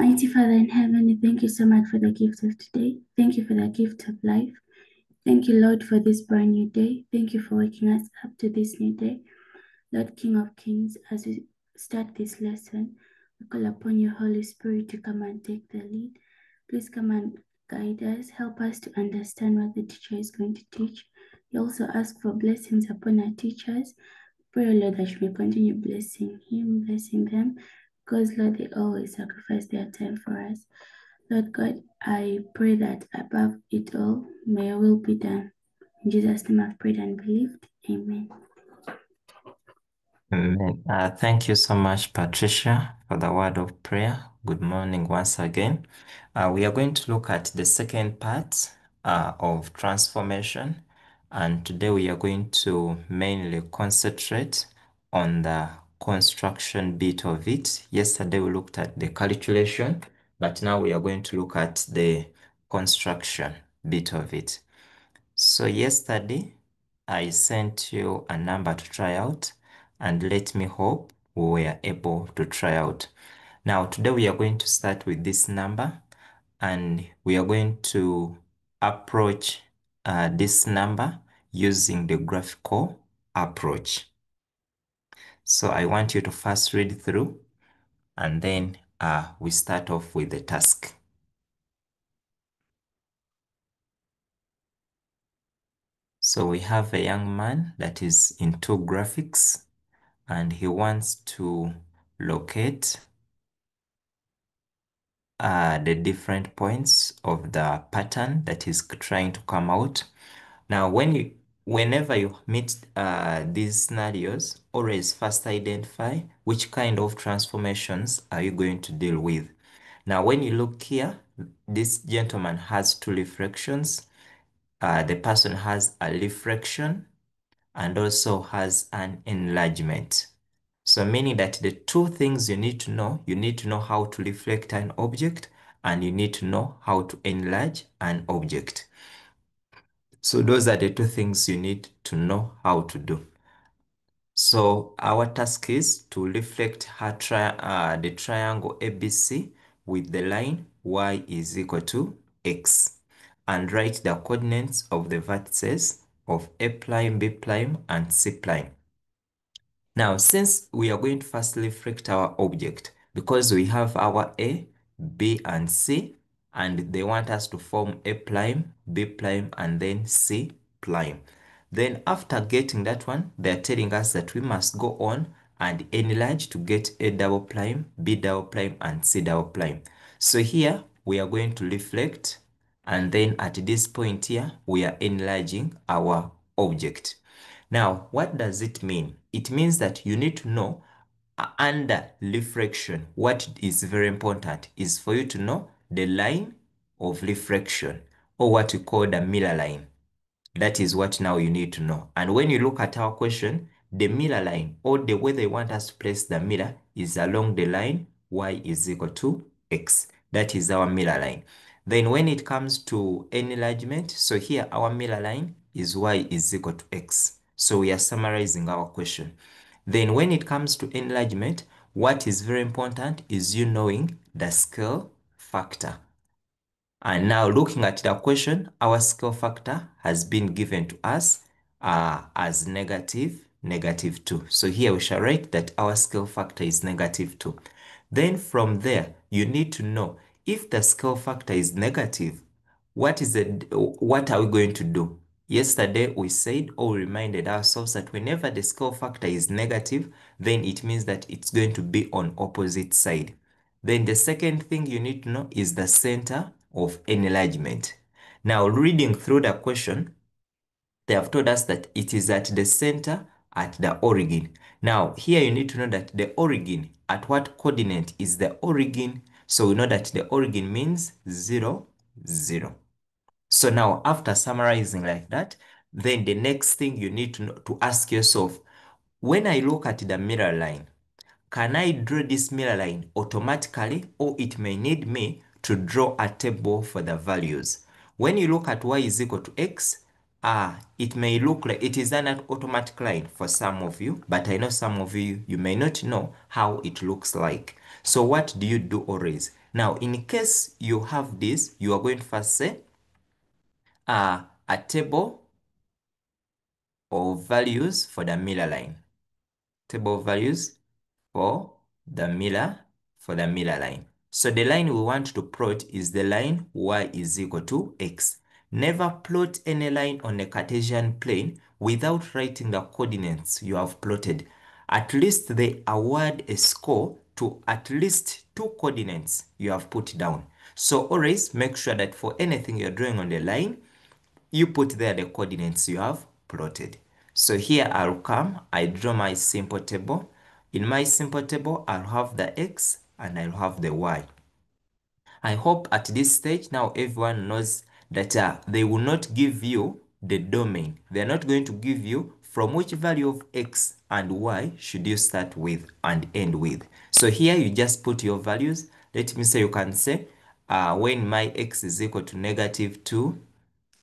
Mighty Father in heaven, we thank you so much for the gift of today. Thank you for the gift of life. Thank you, Lord, for this brand new day. Thank you for waking us up to this new day. Lord, King of Kings, as we start this lesson, we call upon your Holy Spirit to come and take the lead. Please come and guide us. Help us to understand what the teacher is going to teach. We also ask for blessings upon our teachers. Pray, Lord, that you may continue blessing him, blessing them, because, Lord, they always sacrifice their time for us. Lord God, I pray that above it all, may your will be done. In Jesus' name I've prayed and believed. Amen. Amen. Thank you so much, Patricia, for the word of prayer. Good morning once again. We are going to look at the second part of transformation. And today we are going to mainly concentrate on the construction bit of it. Yesterday we looked at the calculation, but now we are going to look at the construction bit of it. So yesterday I sent you a number to try out, and let me hope we were able to try out. Now today we are going to start with this number, and we are going to approach this number using the graphical approach. So I want you to first read through, and then we start off with the task. So we have a young man that is into graphics, and he wants to locate the different points of the pattern that is trying to come out. Now, whenever you meet these scenarios, always first identify which kind of transformations are you going to deal with. Now, when you look here, this gentleman has two reflections. The person has a reflection and also has an enlargement. So meaning that the two things you need to know how to reflect an object, and you need to know how to enlarge an object. So those are the two things you need to know how to do. So our task is to reflect the triangle ABC with the line y is equal to x, and write the coordinates of the vertices of A prime, B prime, and C prime. Now, since we are going to first reflect our object, because we have our A, B, and C, and they want us to form A prime, B prime, and then C prime. Then after getting that one, they're telling us that we must go on and enlarge to get A double prime, B double prime, and C double prime. So here we are going to reflect, and then at this point here, we are enlarging our object. Now, what does it mean? It means that you need to know under reflection, what is very important is for you to know the line of reflection, or what we call the mirror line. That is what now you need to know. And when you look at our question, the mirror line, or the way they want us to place the mirror, is along the line y is equal to x. That is our mirror line. Then when it comes to enlargement, so here our mirror line is y is equal to x. So we are summarizing our question. Then when it comes to enlargement, what is very important is you knowing the scale factor. And now looking at the question, our scale factor has been given to us as negative 2. So here we shall write that our scale factor is negative 2. Then from there, you need to know if the scale factor is negative, what are we going to do? Yesterday we said, or reminded ourselves, that whenever the scale factor is negative, then it means that it's going to be on opposite side. Then the second thing you need to know is the center of enlargement. Now, reading through the question, they have told us that it is at the center at the origin. Now, here you need to know that the origin, at what coordinate is the origin? So we know that the origin means 0, 0. So now, after summarizing like that, then the next thing you need to know, to ask yourself, when I look at the mirror line, can I draw this mirror line automatically, or it may need me to draw a table for the values? When you look at y is equal to x, it may look like it is an automatic line for some of you, but I know some of you may not know how it looks like. So what do you do always? Now, in case you have this, you are going to first say a table of values for the Miller line. Table of values for the Miller line. So the line we want to plot is the line y is equal to x. Never plot any line on a Cartesian plane without writing the coordinates you have plotted. At least they award a score to at least two coordinates you have put down. So always make sure that for anything you're drawing on the line, you put there the coordinates you have plotted. So here I'll come, I draw my simple table. In my simple table, I'll have the x and I'll have the y. I hope at this stage now everyone knows that they will not give you the domain. They're not going to give you from which value of x and y should you start with and end with. So here you just put your values. Let me say you can say when my x is equal to -2,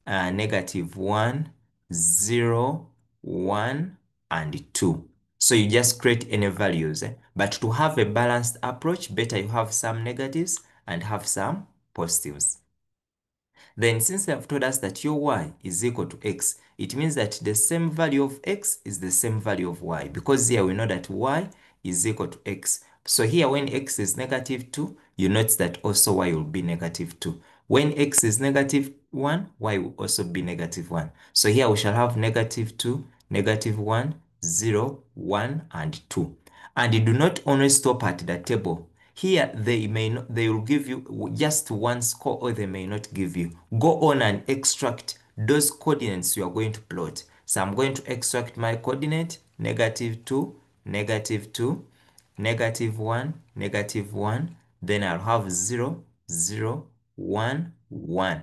-1, 0, 1, and 2. So you just create any values. But to have a balanced approach, better you have some negatives and have some positives. Then since they have told us that your y is equal to x, it means that the same value of x is the same value of y, because here we know that y is equal to x. So here when x is -2, you note that also y will be -2. When x is -1, y will also be -1. So here we shall have -2, -1, 0, 1, and 2. And you do not only stop at the table. Here they will give you just one score, or they may not give you. Go on and extract those coordinates you are going to plot. So I'm going to extract my coordinate -2, -2, -1, -1. Then I'll have 0, 0, 1, 1.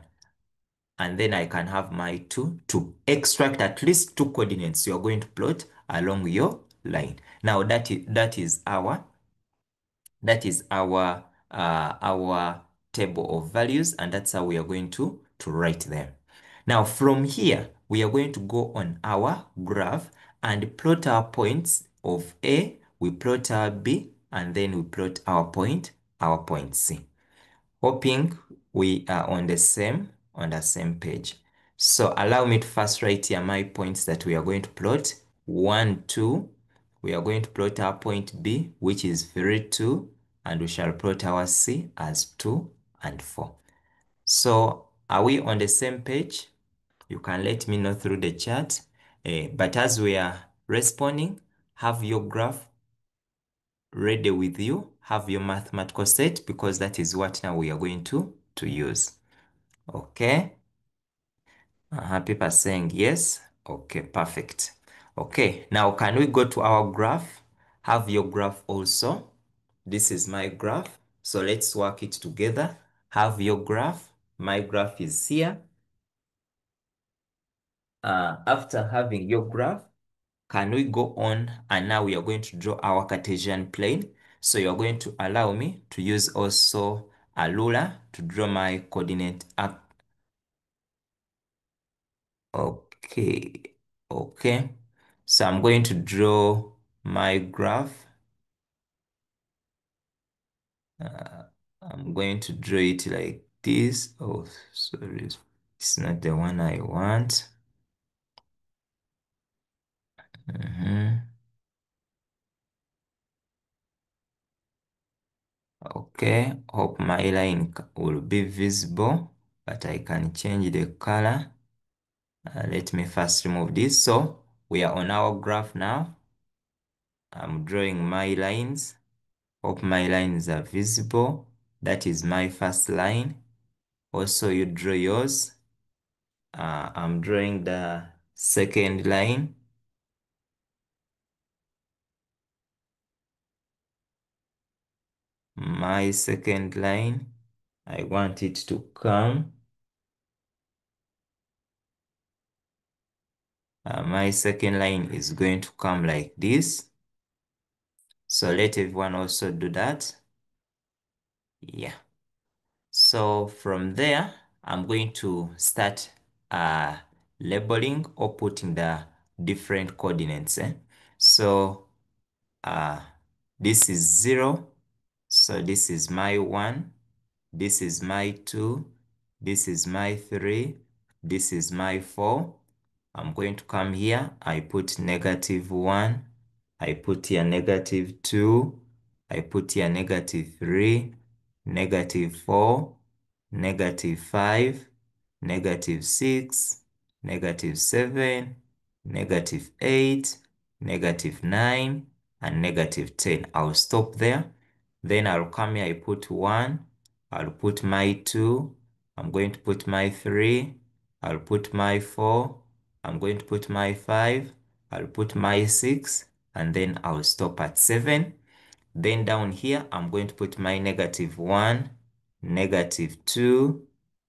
And then I can have my 2, 2. Extract at least two coordinates you are going to plot along your line. Now that is our table of values, and that's how we are going to write them. Now from here, we are going to go on our graph and plot our points of A, we plot our B, and then we plot our point C. Hoping we are on the same page. So allow me to first write here my points that we are going to plot. 1, 2. We are going to plot our point B, which is 3, 2, and we shall plot our C as 2 and 4. So are we on the same page? You can let me know through the chat. But as we are responding, have your graph ready with you, have your mathematical set, because that is what now we are going to use. Okay. People saying yes. Okay, perfect. Okay, now can we go to our graph? Have your graph also. This is my graph. So let's work it together. Have your graph. My graph is here. After having your graph, can we go on and now we are going to draw our Cartesian plane. So you're going to allow me to use also a ruler to draw my coordinate up. Okay, okay. So I'm going to draw my graph. I'm going to draw it like this. Oh, sorry, it's not the one I want. Okay, hope my line will be visible, but I can change the color. Let me first remove this. So we are on our graph now. I'm drawing my lines. Hope my lines are visible. That is my first line. Also, you draw yours. I'm drawing the second line. My second line, I want it to come. My second line is going to come like this. So let everyone also do that. Yeah. So from there, I'm going to start labeling or putting the different coordinates. So this is 0. So this is my 1. this is my 2, this is my 3, this is my 4. I'm going to come here, I put -1, I put here -2, I put here -3, -4, -5, -6, -7, -8, -9, and -10. I'll stop there. Then I'll come here, I put 1, I'll put my 2, I'm going to put my 3, I'll put my 4, I'm going to put my 5, I'll put my 6, and then I'll stop at 7. Then down here, I'm going to put my -1, -2,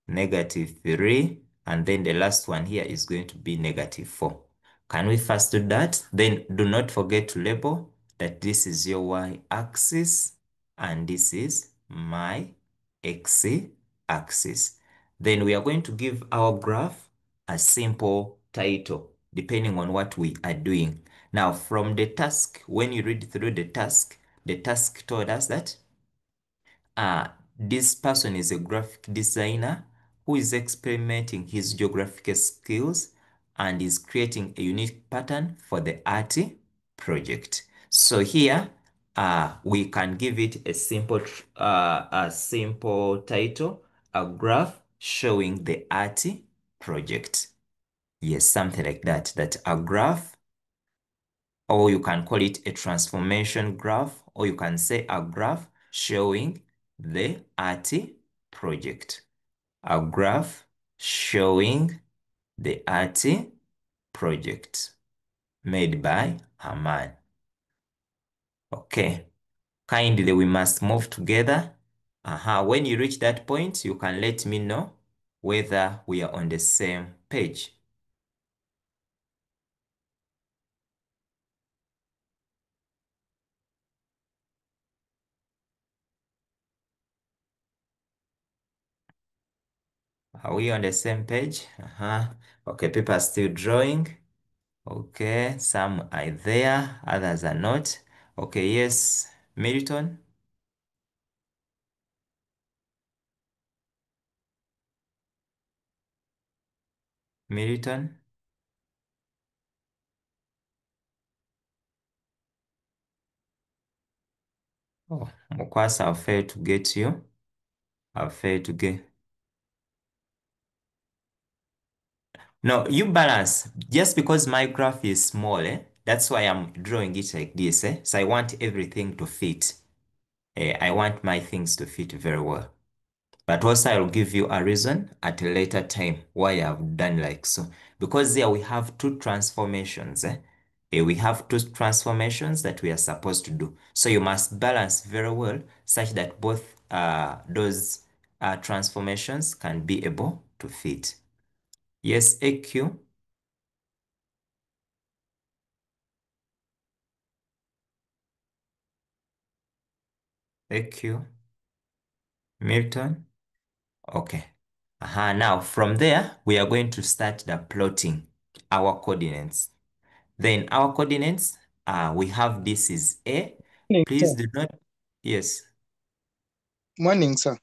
-3, and then the last one here is going to be -4. Can we first do that? Then do not forget to label that this is your y-axis and this is my x-axis. Then we are going to give our graph a simple title depending on what we are doing. Now, from the task, when you read through the task told us that this person is a graphic designer who is experimenting his geographical skills and is creating a unique pattern for the art project. So here, we can give it a simple title, a graph showing the art project. Yes, something like that. That a graph, or you can call it a transformation graph, or you can say a graph showing the art project. A graph showing the art project made by a man. Okay, kindly we must move together. When you reach that point, you can let me know whether we are on the same page. Are we on the same page? Okay, people are still drawing. Okay, some are there, others are not. Okay, yes, Milton. Milton. Oh, Mukwasa, I've failed to get you. I've failed to get. No, you balance. Just because my graph is small, that's why I'm drawing it like this, So I want everything to fit. I want my things to fit very well. But also I'll give you a reason at a later time why I've done like so. Because there we have two transformations. We have two transformations that we are supposed to do. So you must balance very well such that both those transformations can be able to fit. Yes, AQ. AQ. Milton. Okay. Now from there, we are going to start the plotting our coordinates. Then our coordinates, we have this is A. Morning, Please sir. do not, yes, Morning, sir.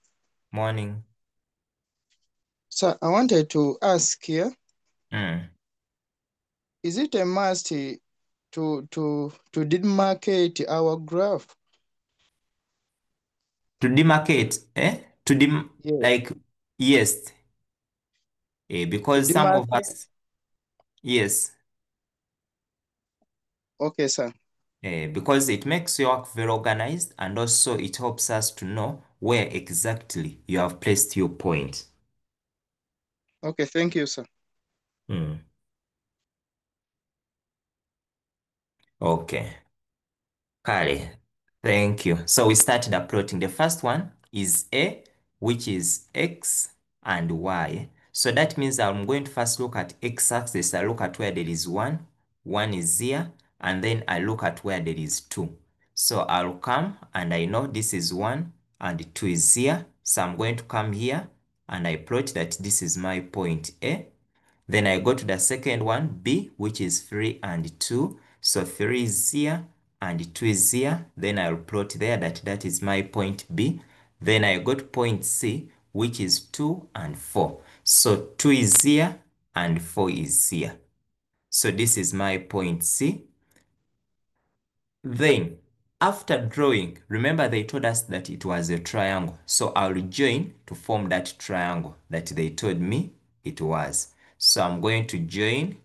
morning. Sir, I wanted to ask here, Mm. is it a must to demarcate our graph? To demarcate, Yes. like, yes, To because some of demarcate. us, yes, Okay, sir. because it makes your work very organized and also it helps us to know where exactly you have placed your point. Okay, thank you, sir. Mm. Okay. Kale, thank you. So we started uploading. The first one is A, which is X and Y. So that means I'm going to first look at X-axis. I look at where there is 1, 1 is here, and then I look at where there is 2. So I'll come and I know this is 1 and 2 is here. So I'm going to come here and I plot that this is my point A. Then I go to the second one, B, which is 3 and 2. So 3 is here and 2 is here. Then I'll plot there that is my point B. Then I got point C, which is 2 and 4. So 2 is here and 4 is here. So this is my point C. Then, after drawing, remember they told us that it was a triangle. So I'll join to form that triangle that they told me it was. So I'm going to join.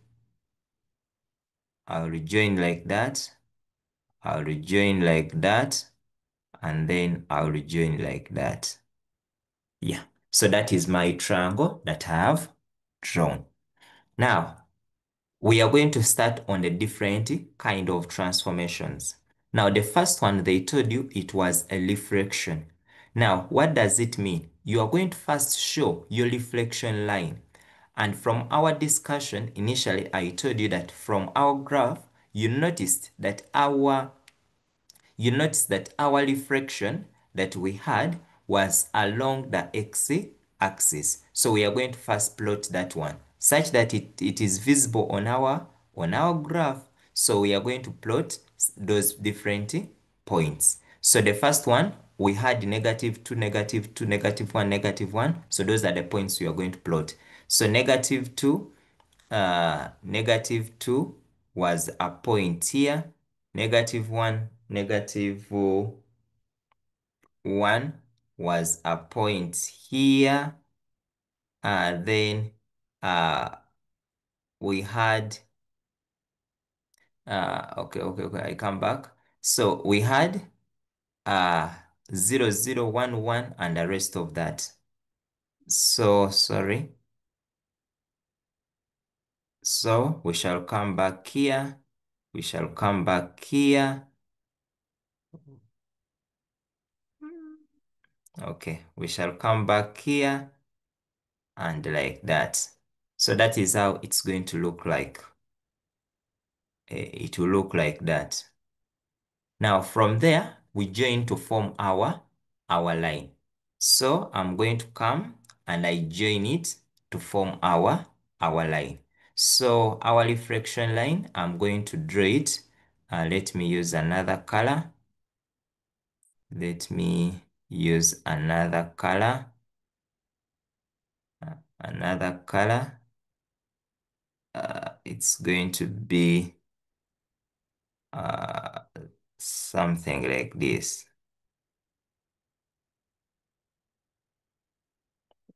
I'll rejoin like that. I'll rejoin like that. And then I'll rejoin like that. Yeah. So that is my triangle that I have drawn. Now, we are going to start on the different kind of transformations. Now, the first one, they told you it was a reflection. Now, what does it mean? You are going to first show your reflection line. And from our discussion, initially, I told you that from our graph, you noticed that our reflection that we had was along the x-axis. So we are going to first plot that one such that it is visible on our graph. So we are going to plot those different points. So the first one, we had -2, -2, -1, -1. So those are the points we are going to plot. So -2, -2 was a point here. -1, -1 was a point here. Then we had, okay, I come back. So we had 0, 0, 1, 1, and the rest of that. So, sorry. So we shall come back here. We shall come back here. Okay, we shall come back here and like that. So that is how it's going to look like. It will look like that. Now from there, we join to form our line. So I'm going to come and I join it to form our line. So our reflection line, I'm going to draw it. Let me use another color. Let me use another color. Another color. It's going to be something like this.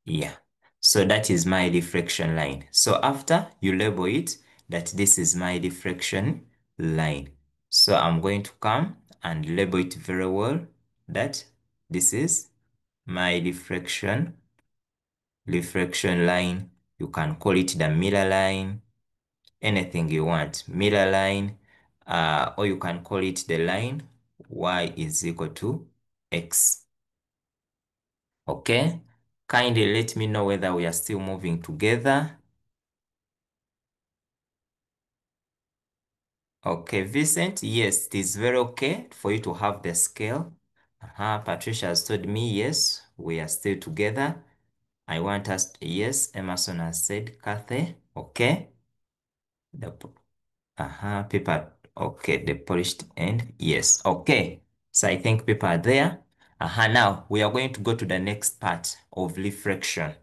Yeah. So that is my reflection line. So after you label it that this is my reflection line. So I'm going to come and label it very well that this is my reflection line. You can call it the mirror line, anything you want, mirror line, or you can call it the line y is equal to x. Okay, kindly let me know whether we are still moving together. Okay, Vincent, yes, it is very okay for you to have the scale. Patricia has told me, yes, we are still together. I want us, yes, Emerson has said, Kathy, okay. People, okay, the polished end, yes, okay. So I think people are there. Now we are going to go to the next part of reflection.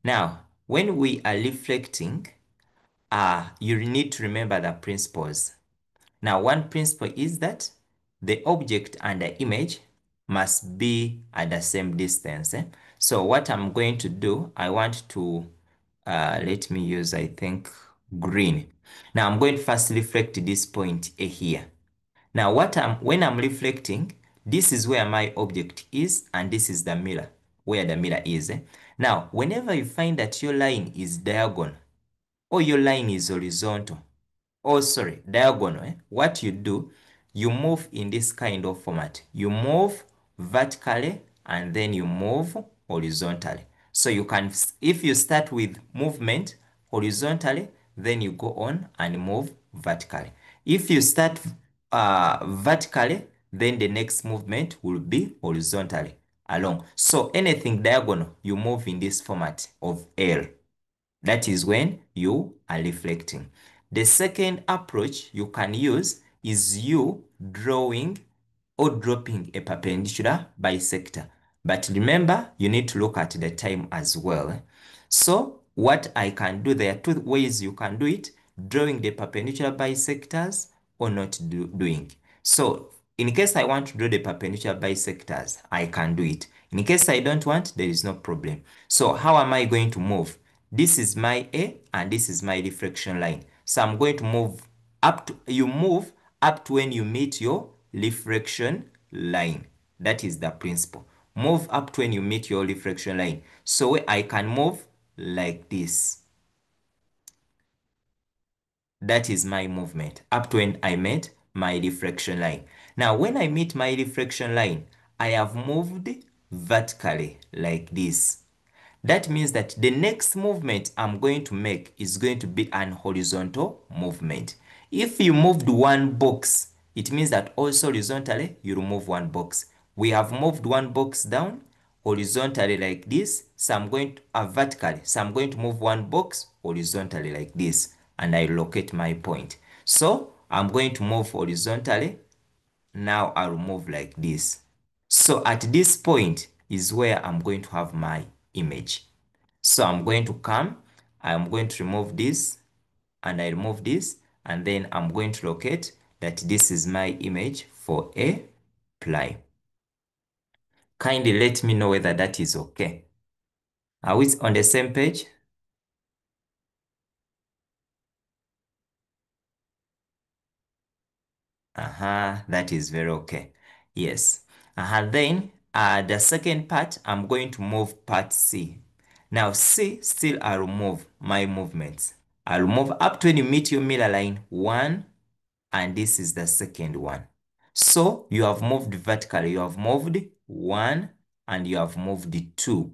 Now, when we are reflecting, you need to remember the principles. Now, one principle is that the object and the image must be at the same distance. So what I'm going to do, I want to, let me use, I think, green. Now, I'm going to first reflect this point A here. Now, when I'm reflecting, this is where my object is, and this is the mirror, where the mirror is. Now, whenever you find that your line is diagonal, or your line is horizontal, oh sorry, diagonal, what you do, you move in this kind of format. You move vertically and then you move horizontally. So you can, if you start with movement horizontally, then you go on and move vertically. If you start vertically, then the next movement will be horizontally along. So anything diagonal, you move in this format of L. That is when you are reflecting. The second approach you can use is you drawing or dropping a perpendicular bisector. But remember, you need to look at the time as well. So what I can do, there are two ways you can do it: drawing the perpendicular bisectors or not doing. So in case I want to draw the perpendicular bisectors, I can do it. In case I don't want, there is no problem. So how am I going to move? This is my A and this is my reflection line. So I'm going to move up to, you move up to when you meet your reflection line. That is the principle. Move up to when you meet your reflection line. So I can move like this. That is my movement up to when I met my reflection line. Now, when I meet my reflection line, I have moved vertically like this. That means that the next movement I'm going to make is going to be an horizontal movement. If you moved one box, it means that also horizontally you remove one box. We have moved one box down horizontally like this. So I'm going to vertically. So I'm going to move one box horizontally like this, and I locate my point. So I'm going to move horizontally. Now I'll move like this. So at this point is where I'm going to have my image. So I'm going to come, I'm going to remove this, and I remove this, and then I'm going to locate that this is my image for a ply. Kindly let me know whether that is okay. Are we on the same page? That is very okay. Yes. Then the second part, I'm going to move part C. Now C, still I'll move my movements. I'll move up to when you meet your mirror line 1, and this is the second one. So you have moved vertically. You have moved 1 and you have moved 2.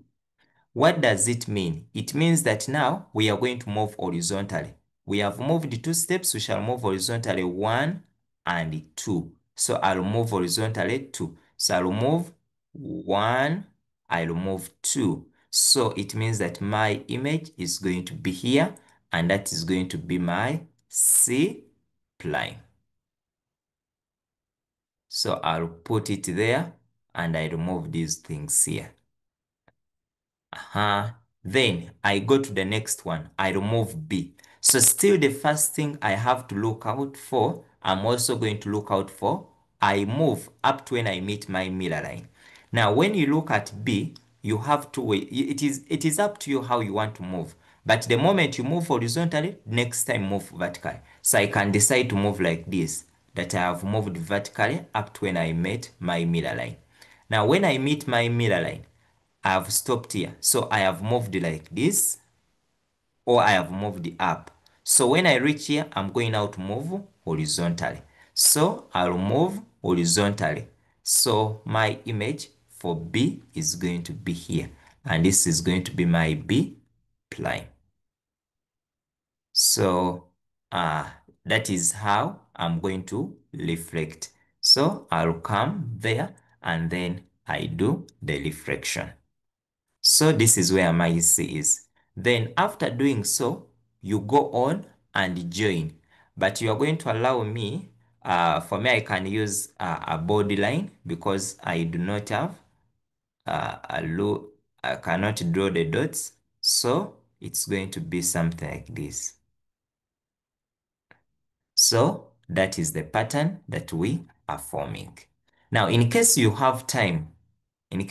What does it mean? It means that now we are going to move horizontally. We have moved 2 steps. We shall move horizontally 1 and 2. So I'll move horizontally 2. So I'll move 1, I'll move 2. So it means that my image is going to be here, and that is going to be my C plane. So I'll put it there, and I remove these things here. Then I go to the next one. I remove B. So still the first thing I have to look out for, I'm also going to look out for, I move up to when I meet my mirror line. Now, when you look at B, you have to wait. It is up to you how you want to move. But the moment you move horizontally, next time move vertically. So I can decide to move like this, that I have moved vertically up to when I met my mirror line. Now, when I meet my mirror line, I have stopped here. So I have moved like this, or I have moved up. So when I reach here, I'm going now to move horizontally. So I'll move horizontally. So my image for B is going to be here. And this is going to be my B plane. So that is how I'm going to reflect. So I'll come there and then I do the reflection. So this is where my C is. Then after doing so, you go on and join. But you are going to allow me, for me I can use a body line because I do not have I cannot draw the dots. So it's going to be something like this. So that is the pattern that we are forming. Now, in case you have time, it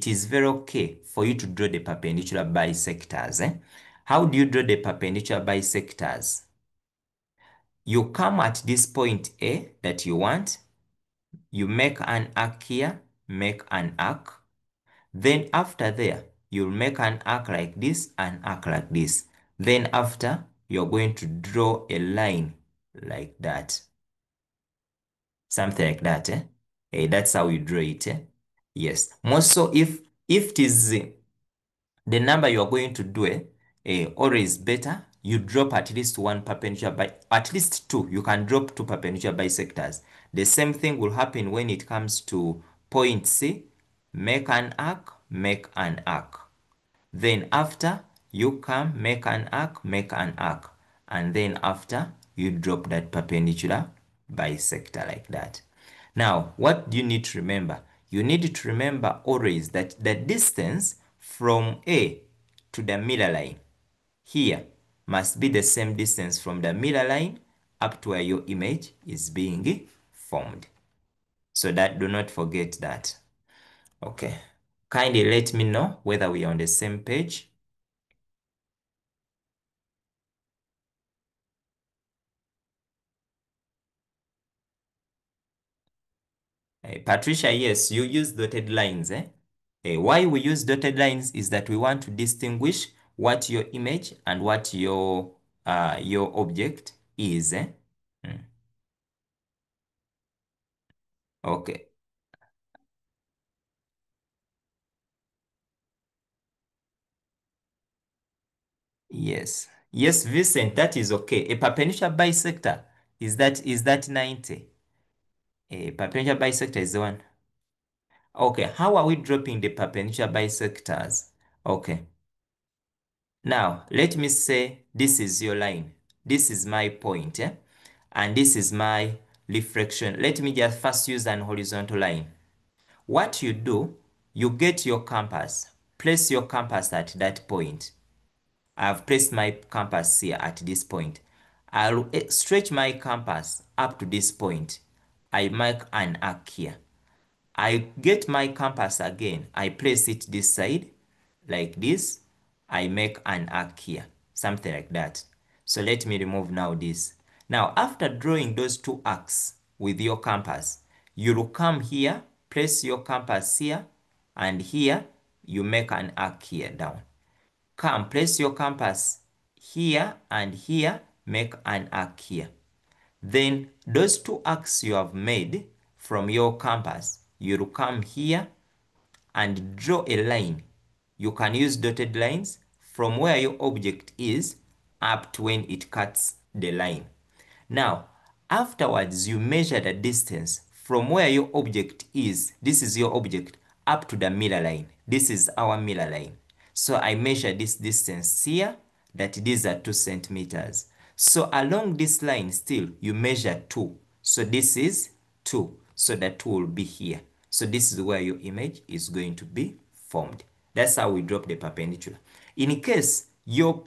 is very okay for you to draw the perpendicular bisectors. How do you draw the perpendicular bisectors? You come at this point A that you want, you make an arc here, make an arc. Then after there, you'll make an arc like this, an arc like this. Then after, you're going to draw a line like that. Something like that, that's how you draw it, Yes. More so if it is the number you are going to do, always better you drop at least one perpendicular by at least two. You can drop two perpendicular bisectors. The same thing will happen when it comes to point C. Make an arc, make an arc. Then after you come, make an arc, and then after you drop that perpendicular bisector like that. Now, what do you need to remember? you need to remember always that the distance from A to the mirror line here must be the same distance from the mirror line up to where your image is being formed. So that do not forget that. Okay. Kindly let me know whether we are on the same page. Patricia, yes, you use dotted lines. Why we use dotted lines is that we want to distinguish what your image and what your object is. Mm. Okay. Yes. Yes, Vincent, that is okay. A perpendicular bisector is that 90? A perpendicular bisector is the one. Okay, how are we dropping the perpendicular bisectors? Okay. Now, let me say this is your line. This is my point, and this is my reflection. Let me just first use an horizontal line. What you do, you get your compass. Place your compass at that point. I've placed my compass here at this point. I'll stretch my compass up to this point. I mark an arc here. I get my compass again. I place it this side like this. I make an arc here, something like that. So let me remove now this. Now, after drawing those two arcs with your compass, you will come here, place your compass here, and here you make an arc here down. Come, place your compass here and here, make an arc here. Then those two arcs you have made from your compass, you'll come here and draw a line. You can use dotted lines from where your object is up to when it cuts the line. Now, afterwards, you measure the distance from where your object is. This is your object up to the mirror line. This is our mirror line. So I measure this distance here, that these are 2 centimeters. So along this line still, you measure 2. So this is 2. So the 2 will be here. So this is where your image is going to be formed. That's how we drop the perpendicular. In case your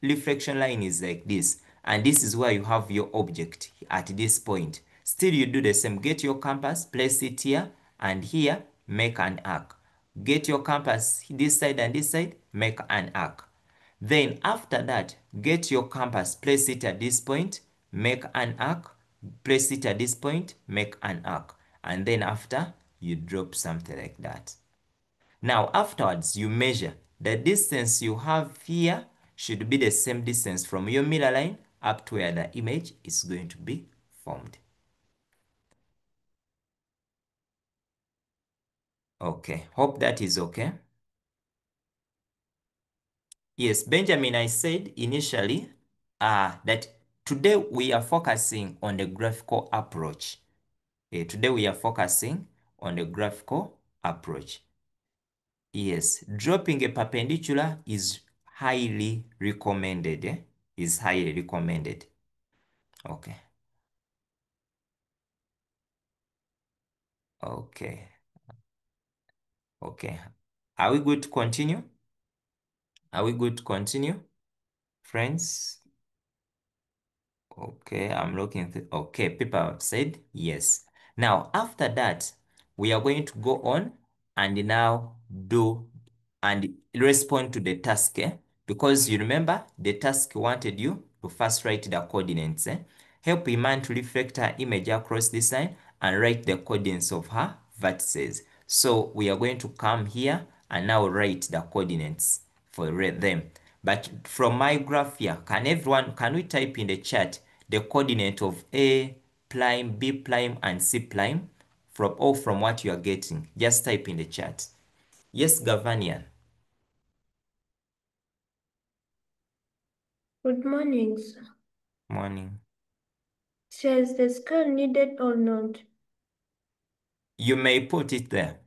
reflection line is like this, and this is where you have your object at this point, still you do the same. Get your compass, place it here and here, make an arc. Get your compass this side and this side, make an arc. Then after that, get your compass, place it at this point, make an arc, place it at this point, make an arc. And then after, you drop something like that. Now afterwards, you measure. The distance you have here should be the same distance from your mirror line up to where the image is going to be formed. Okay, hope that is okay. Yes, Benjamin, I said initially that today we are focusing on the graphical approach. Today we are focusing on the graphical approach. Yes, dropping a perpendicular is highly recommended. Is highly recommended. Okay. Okay. Okay. Are we good to continue? Are we good to continue, friends? Okay, I'm looking. Okay, people have said yes. Now, after that, we are going to go on and now do and respond to the task. Because you remember, the task wanted you to first write the coordinates. Help Iman to reflect her image across this line and write the coordinates of her vertices. So we are going to come here and now write the coordinates for them. But from my graph here, can we type in the chat the coordinate of A prime, B prime, and C prime from what you are getting? Just type in the chat. Yes, Gavanian. Good morning, sir. Morning. Says the scale needed or not? You may put it there.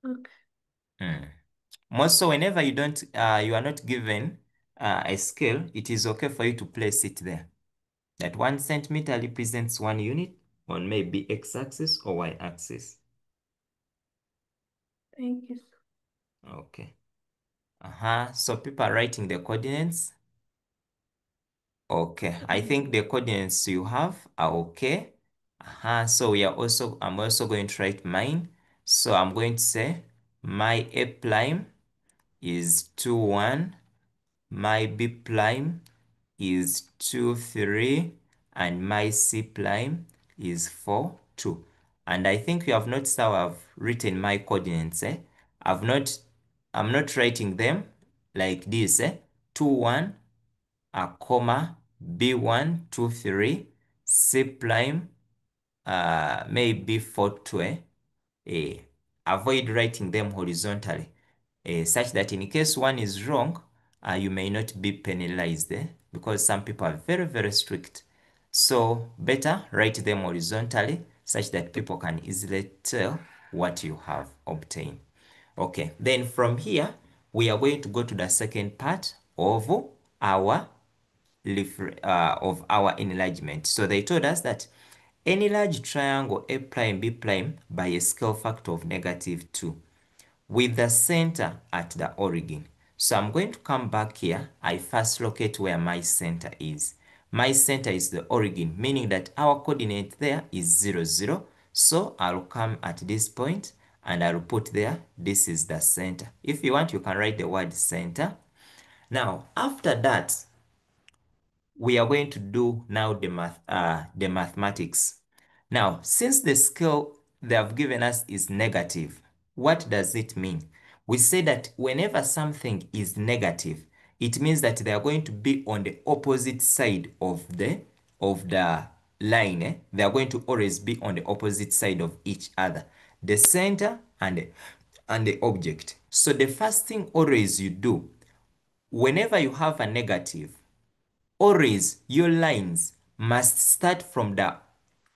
Okay. Most so whenever you are not given a scale, it is okay for you to place it there. That 1 centimeter represents 1 unit. on maybe x-axis or y-axis? Thank you, sir. Okay. So people are writing the coordinates. Okay, I think the coordinates you have are okay. So I'm also going to write mine. So I'm going to say my A prime is 2, 1. My B prime is 2, 3. And my C prime is 4, 2. And I think you have noticed how I've written my coordinates. I'm not writing them like this. 2, 1, a comma, B1, 2, 3, C prime, maybe 4, 2. Avoid writing them horizontally, such that in case one is wrong, you may not be penalized, because some people are very, very strict. So better write them horizontally such that people can easily tell what you have obtained. Okay, then from here, we are going to go to the second part of our enlargement. So they told us that enlarge triangle A prime B prime by a scale factor of -2 with the center at the origin. So I'm going to come back here. I first locate where my center is. My center is the origin, meaning that our coordinate there is 0, 0. So I'll come at this point and I'll put there, this is the center. If you want, you can write the word center. Now, after that, we are going to do now the mathematics. Now, since the scale they have given us is negative, what does it mean? We say that whenever something is negative, it means that they are going to be on the opposite side of the line. They are going to always be on the opposite side of each other, the center and the object. So the first thing always you do, whenever you have a negative, always your lines must start from the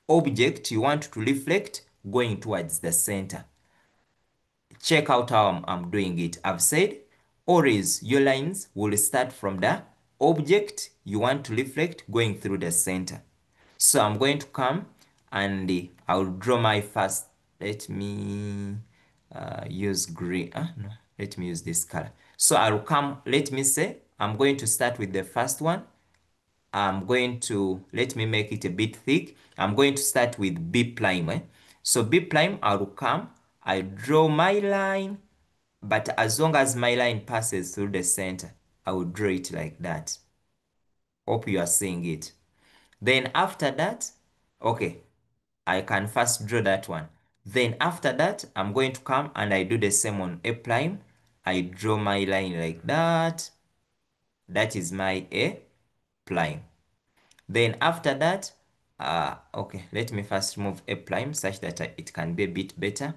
object you want to reflect going towards the center. Check out how I'm doing it. I've said always your lines will start from the object you want to reflect going through the center. So I'm going to come and I'll draw my first. Let me use green. No, let me use this color. So I'll come, let me say, I'm going to start with the first one. I'm going to, let me make it a bit thick. I'm going to start with B prime. So B prime, I will come, I draw my line, but as long as my line passes through the center, I will draw it like that. Hope you are seeing it. Then after that, okay, I can first draw that one. Then after that, I'm going to come and I do the same on A prime. I draw my line like that. That is my A prime. Then after that, okay, let me first remove A prime such that it can be a bit better.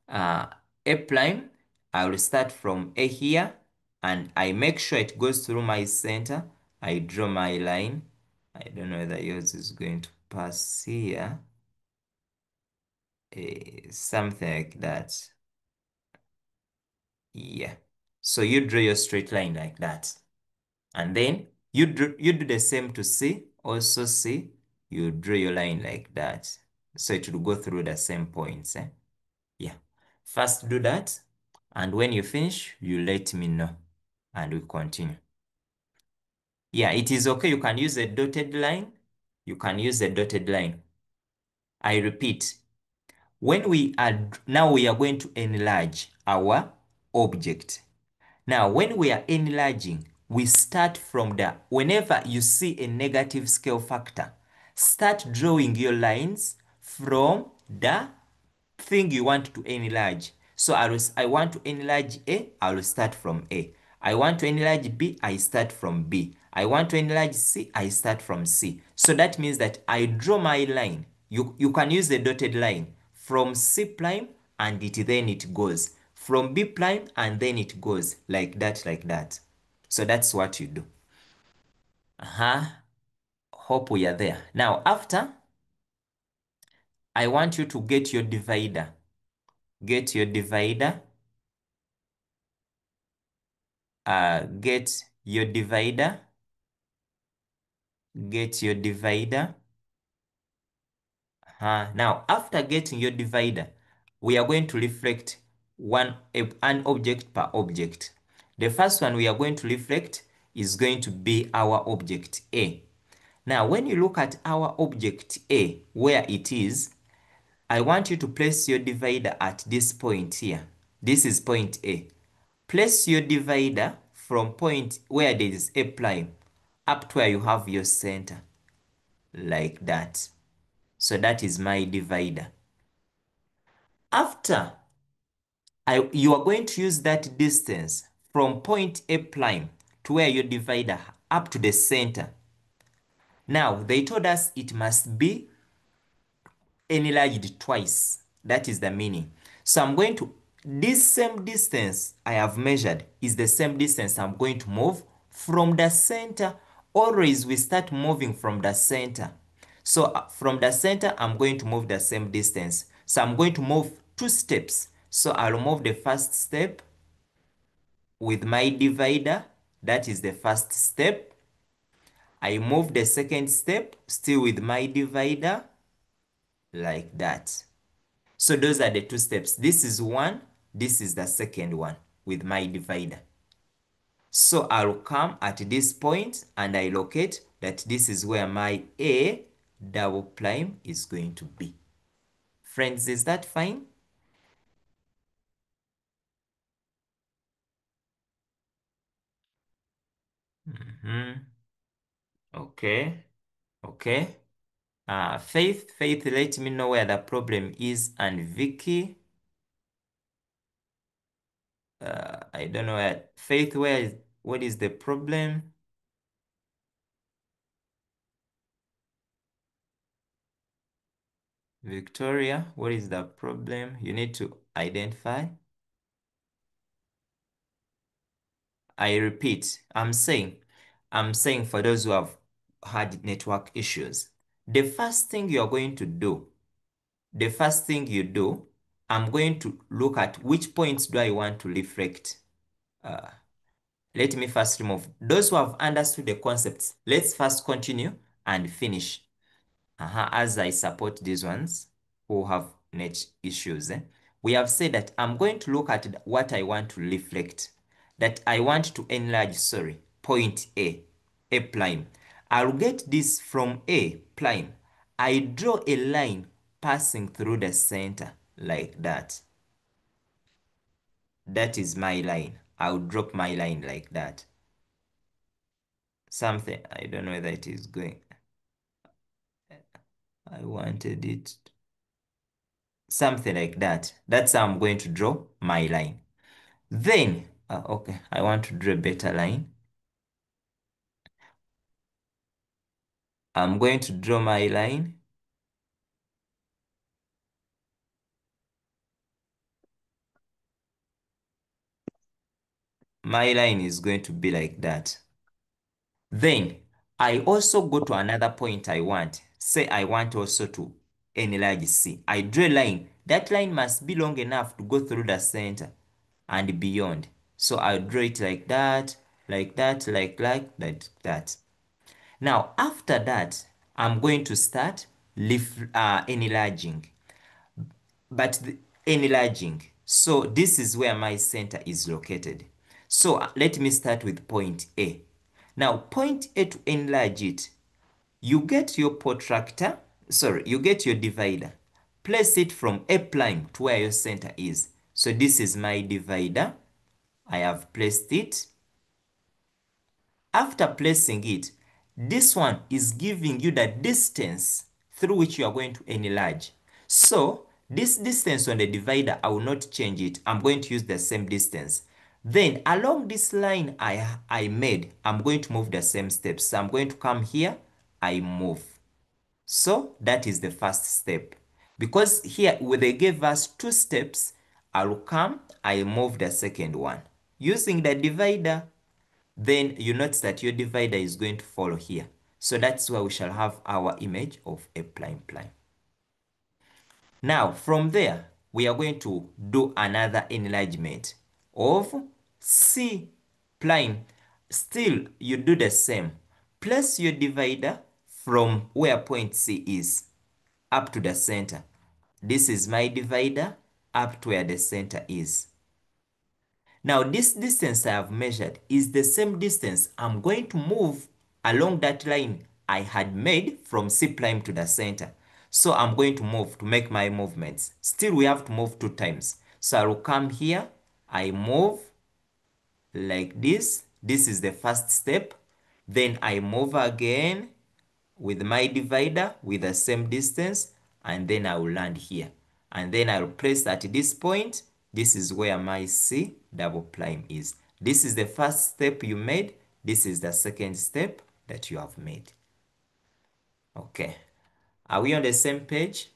A prime, I will start from A here and I make sure it goes through my center. I draw my line. I don't know whether yours is going to pass here. Something like that. Yeah. So you draw your straight line like that. And then you do the same to C. Also C, you draw your line like that. So it will go through the same points. Yeah. First do that. And when you finish, you let me know. And we continue. Yeah, it is okay. You can use a dotted line. You can use a dotted line. I repeat, now we are going to enlarge our object. Now, when we are enlarging, we start from whenever you see a negative scale factor, start drawing your lines from the thing you want to enlarge. So I want to enlarge A, I will start from A. I want to enlarge B, I start from B. I want to enlarge C, I start from C. So that means that I draw my line. You can use the dotted line from C prime and then it goes. From B prime and then it goes like that, like that. So that's what you do. Hope we are there. Now after, I want you to get your divider. Get your divider. Get your divider. Get your divider. Now, after getting your divider, we are going to reflect an object per object. The first one we are going to reflect is going to be our object A. Now, when you look at our object A, where it is, I want you to place your divider at this point here. This is point A. Place your divider from point where there is A prime up to where you have your center, like that. So that is my divider. After you are going to use that distance from point A prime to where your divider up to the center. Now, they told us it must be enlarged twice. That is the meaning. So I'm going to, this same distance I have measured is the same distance I'm going to move from the center. Always we start moving from the center. So from the center, I'm going to move the same distance. So I'm going to move 2 steps. So I'll move the first step with my divider. That is the first step. I move the second step still with my divider, like that. So those are the 2 steps. This is one, this is the second one with my divider. So I'll come at this point and I locate that this is where my A double prime is going to be. Friends, is that fine? Okay, okay. Faith, let me know where the problem is, and Vicky, I don't know where, Faith, what is the problem? Victoria, what is the problem? You need to identify. I repeat, I'm saying for those who have had network issues, the first thing you're going to do, the first thing you do, I'm going to look at which points do I want to reflect. Let me first remove those who have understood the concepts. Let's first continue and finish. As I support these ones who have net issues. We have said that I'm going to look at what I want to reflect. That I want to enlarge, point A prime. I'll get this from A prime. I draw a line passing through the center like that. That is my line. I'll drop my line like that. Something, I don't know whether it is going. I wanted it something like that. That's how I'm going to draw my line. Then, okay, I want to draw a better line. I'm going to draw my line. My line is going to be like that. Then, I also go to another point I want. Say I want also to enlarge C. I draw a line. That line must be long enough to go through the center and beyond. So I'll draw it like that, like that, like that. Now, after that, I'm going to start enlarging. Enlarging. So this is where my center is located. So let me start with point A. Now, point A, to enlarge it, you get your protractor, you get your divider. Place it from A prime to where your center is. So this is my divider. I have placed it. After placing it, this one is giving you the distance through which you are going to enlarge. So this distance on the divider, I will not change it. I'm going to use the same distance. Then along this line I made, I'm going to move the same steps. So I'm going to come here, I move. So that is the first step. Because here where they gave us 2 steps, I'll come, I move the second one using the divider. Then you notice that your divider is going to follow here. So that's where we shall have our image of A prime prime. Now from there, we are going to do another enlargement of C prime. Still, you do the same. Place your divider from where point C is. up to the center. This is my divider up to where the center is. Now this distance I have measured is the same distance I'm going to move along that line I had made from C prime to the center. So I'm going to move to make my movements. Still we have to move 2 times. So I will come here, I move like this. This is the first step. Then I move again with my divider with the same distance, and then I will land here. And then I will place at this point. This is where my C double prime is. This is the first step you made. This is the second step that you have made. Okay. Are we on the same page?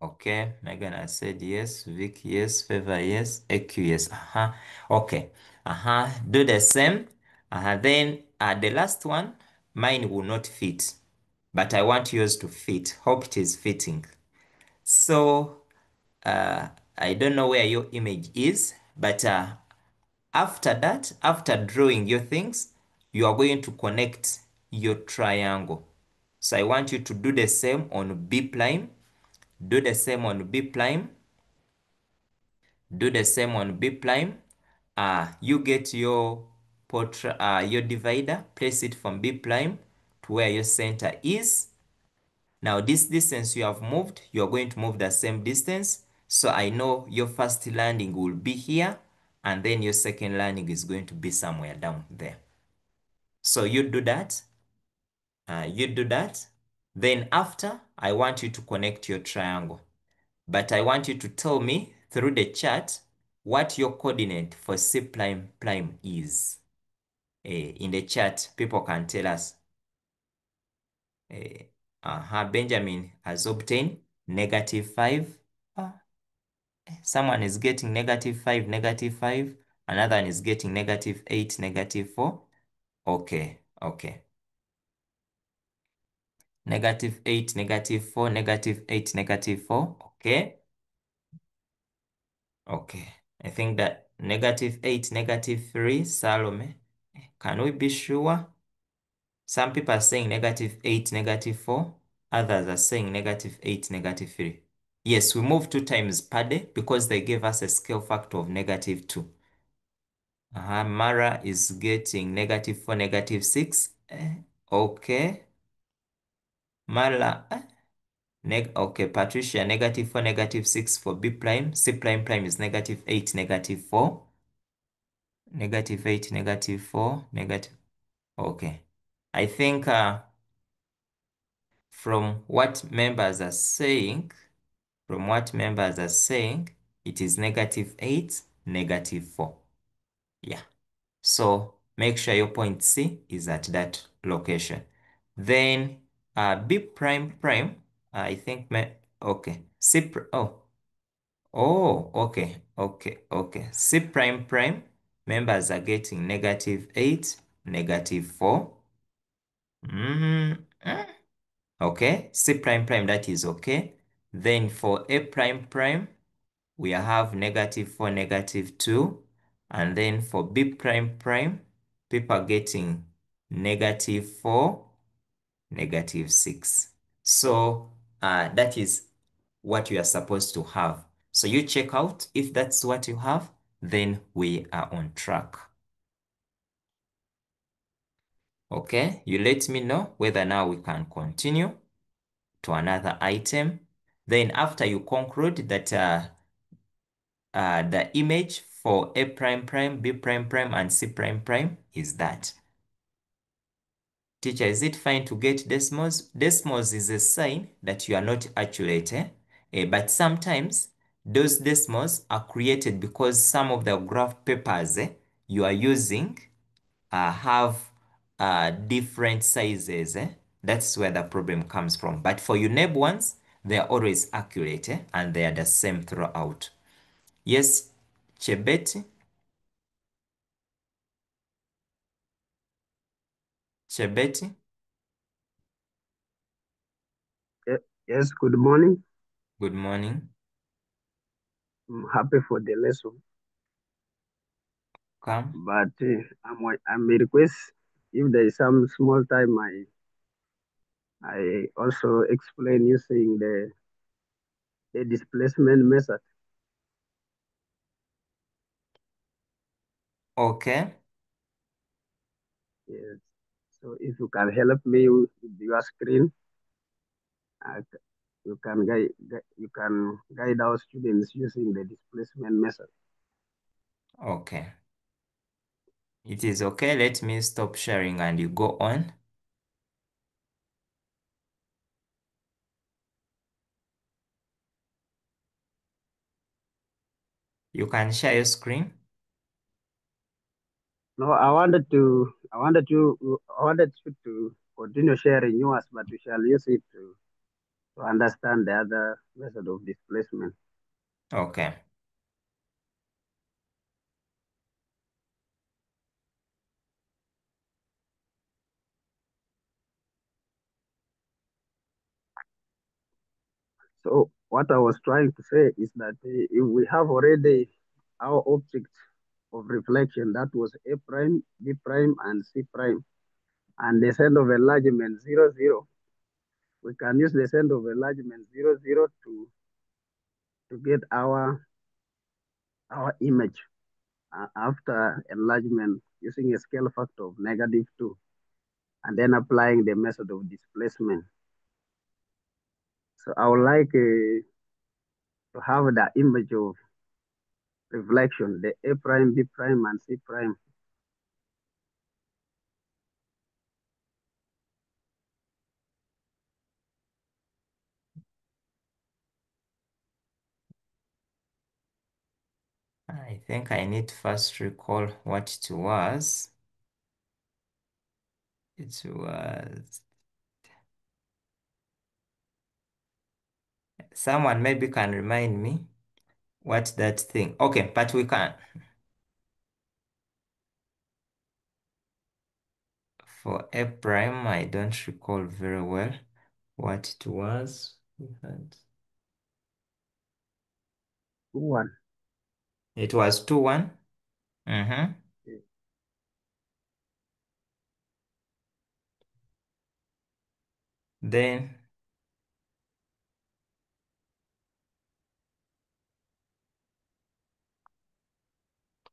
Okay. Megan has said yes. Vic, yes. Favor, yes. AQ, yes. Okay. Do the same. Then the last one, mine will not fit, but I want yours to fit. Hope it is fitting. So, I don't know where your image is, but after that, after drawing your things, you are going to connect your triangle. So I want you to do the same on B prime. Do the same on B prime. Do the same on B prime. You get your your divider, place it from B prime to where your center is. Now this distance you have moved, you are going to move the same distance. So I know your first landing will be here, and then your second landing is going to be somewhere down there. So you do that. You do that. Then after, I want you to connect your triangle. But I want you to tell me through the chat what your coordinate for C prime prime is. In the chat, people can tell us. Benjamin has obtained -5. Someone is getting -5, -5. Another one is getting -8, -4. Okay, okay. -8, -4, -8, -4. Okay. Okay. I think that -8, -3, Salome. Can we be sure? Some people are saying -8, -4. Others are saying -8, -3. Yes, we move 2 times per day because they gave us a scale factor of -2. Mara is getting -4, -6. Okay. Mara, okay, Patricia, -4, -6 for B prime. C prime prime is -8, -4. -8, -4, negative. Okay. I think from what members are saying, it is -8, -4. Yeah. So make sure your point C is at that location. Then B prime prime, I think, okay. Okay. C prime prime, members are getting -8, -4. Okay, C prime prime, that is okay. Then for A prime prime, we have -4, -2. And then for B prime prime, people are getting -4, -6. So that is what you are supposed to have. So you check out if that's what you have, then we are on track. Okay, you let me know whether now we can continue to another item. Then after you conclude that the image for A prime prime, B prime prime, and C prime prime is that. Teacher, is it fine to get decimals? Decimals is a sign that you are not accurate, but sometimes those decimals are created because some of the graph papers you are using have different sizes. That's where the problem comes from. But for UNEB ones, they are always accurate and they are the same throughout. Yes, Chebeti? Chebeti? Yes, good morning. Good morning. I'm happy for the lesson. come. but I may request if there is some small time, I also explain using the displacement method. Okay. Yes. So if you can help me with your screen, uh, you can guide our students using the displacement method. Okay. It is okay. Let me stop sharing and you go on. You can share your screen. No, I wanted you to continue sharing yours, but we shall use it to understand the other method of displacement. Okay. So what I was trying to say is that if we have already our object of reflection that was A prime, B prime, and C prime, and the center of enlargement 0, 0, we can use the center of enlargement 0, 0 to get our image after enlargement using a scale factor of -2, and then applying the method of displacement. So I would like to have the image of reflection, the A prime, B prime, and C prime. I think I need to first recall what it was. It was... Someone maybe can remind me what that thing. Okay, but we can. For A prime, I don't recall very well what it was. We had... 1. It was 2, 1. Mm-hmm. Then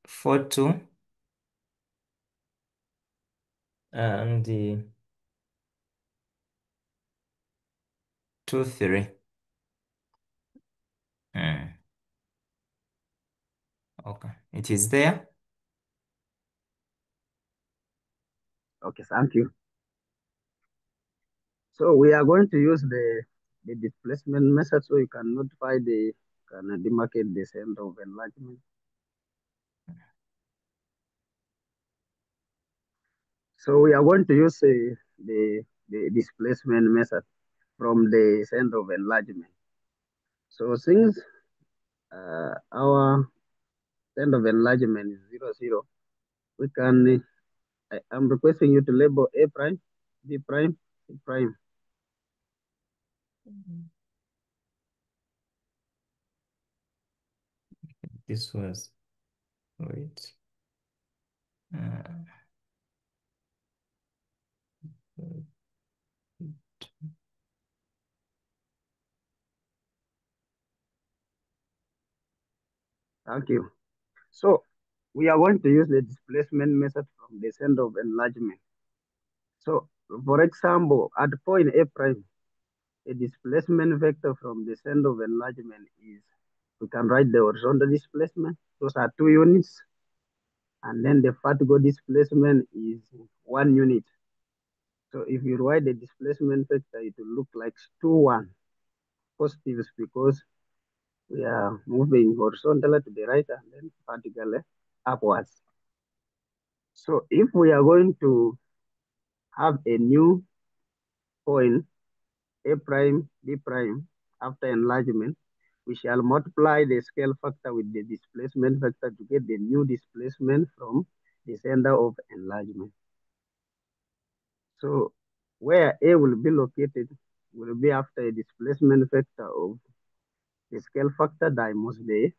4, 2. And the 2, 3. Okay, it is there. Okay, thank you. So we are going to use the displacement method so you can notify can demarcate the center of enlargement. So we are going to use the displacement method from the center of enlargement. So since our center of enlargement is 0, 0, we can, I'm requesting you to label A prime, B prime, C prime. This was, wait. Thank you. So we are going to use the displacement method from the center of enlargement. So for example, at point A prime, a displacement vector from the center of enlargement is, we can write the horizontal displacement. Those are 2 units. And then the vertical displacement is 1 unit. So if you write the displacement vector, it will look like 2, 1. Positives because we are moving horizontally to the right and then vertically upwards. So if we are going to have a new point, A prime, B prime, after enlargement, we shall multiply the scale factor with the displacement vector to get the new displacement from the center of enlargement. So where A will be located will be after a displacement vector of the scale factor times the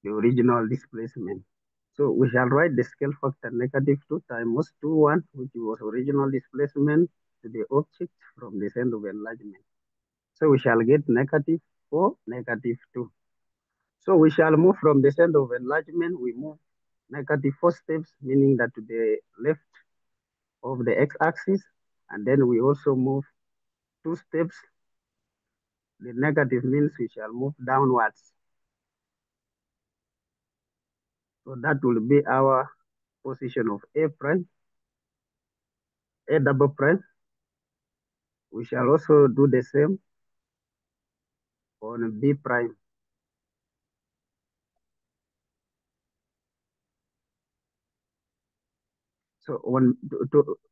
the original displacement. So we shall write the scale factor -2 times 2, 1, which was original displacement to the object from the center of enlargement. So we shall get -4, -2. So we shall move from the center of enlargement, we move -4 steps, meaning that to the left of the x-axis, and then we also move 2 steps. The negative means we shall move downwards. So that will be our position of A prime, A double prime. We shall also do the same on B prime. So on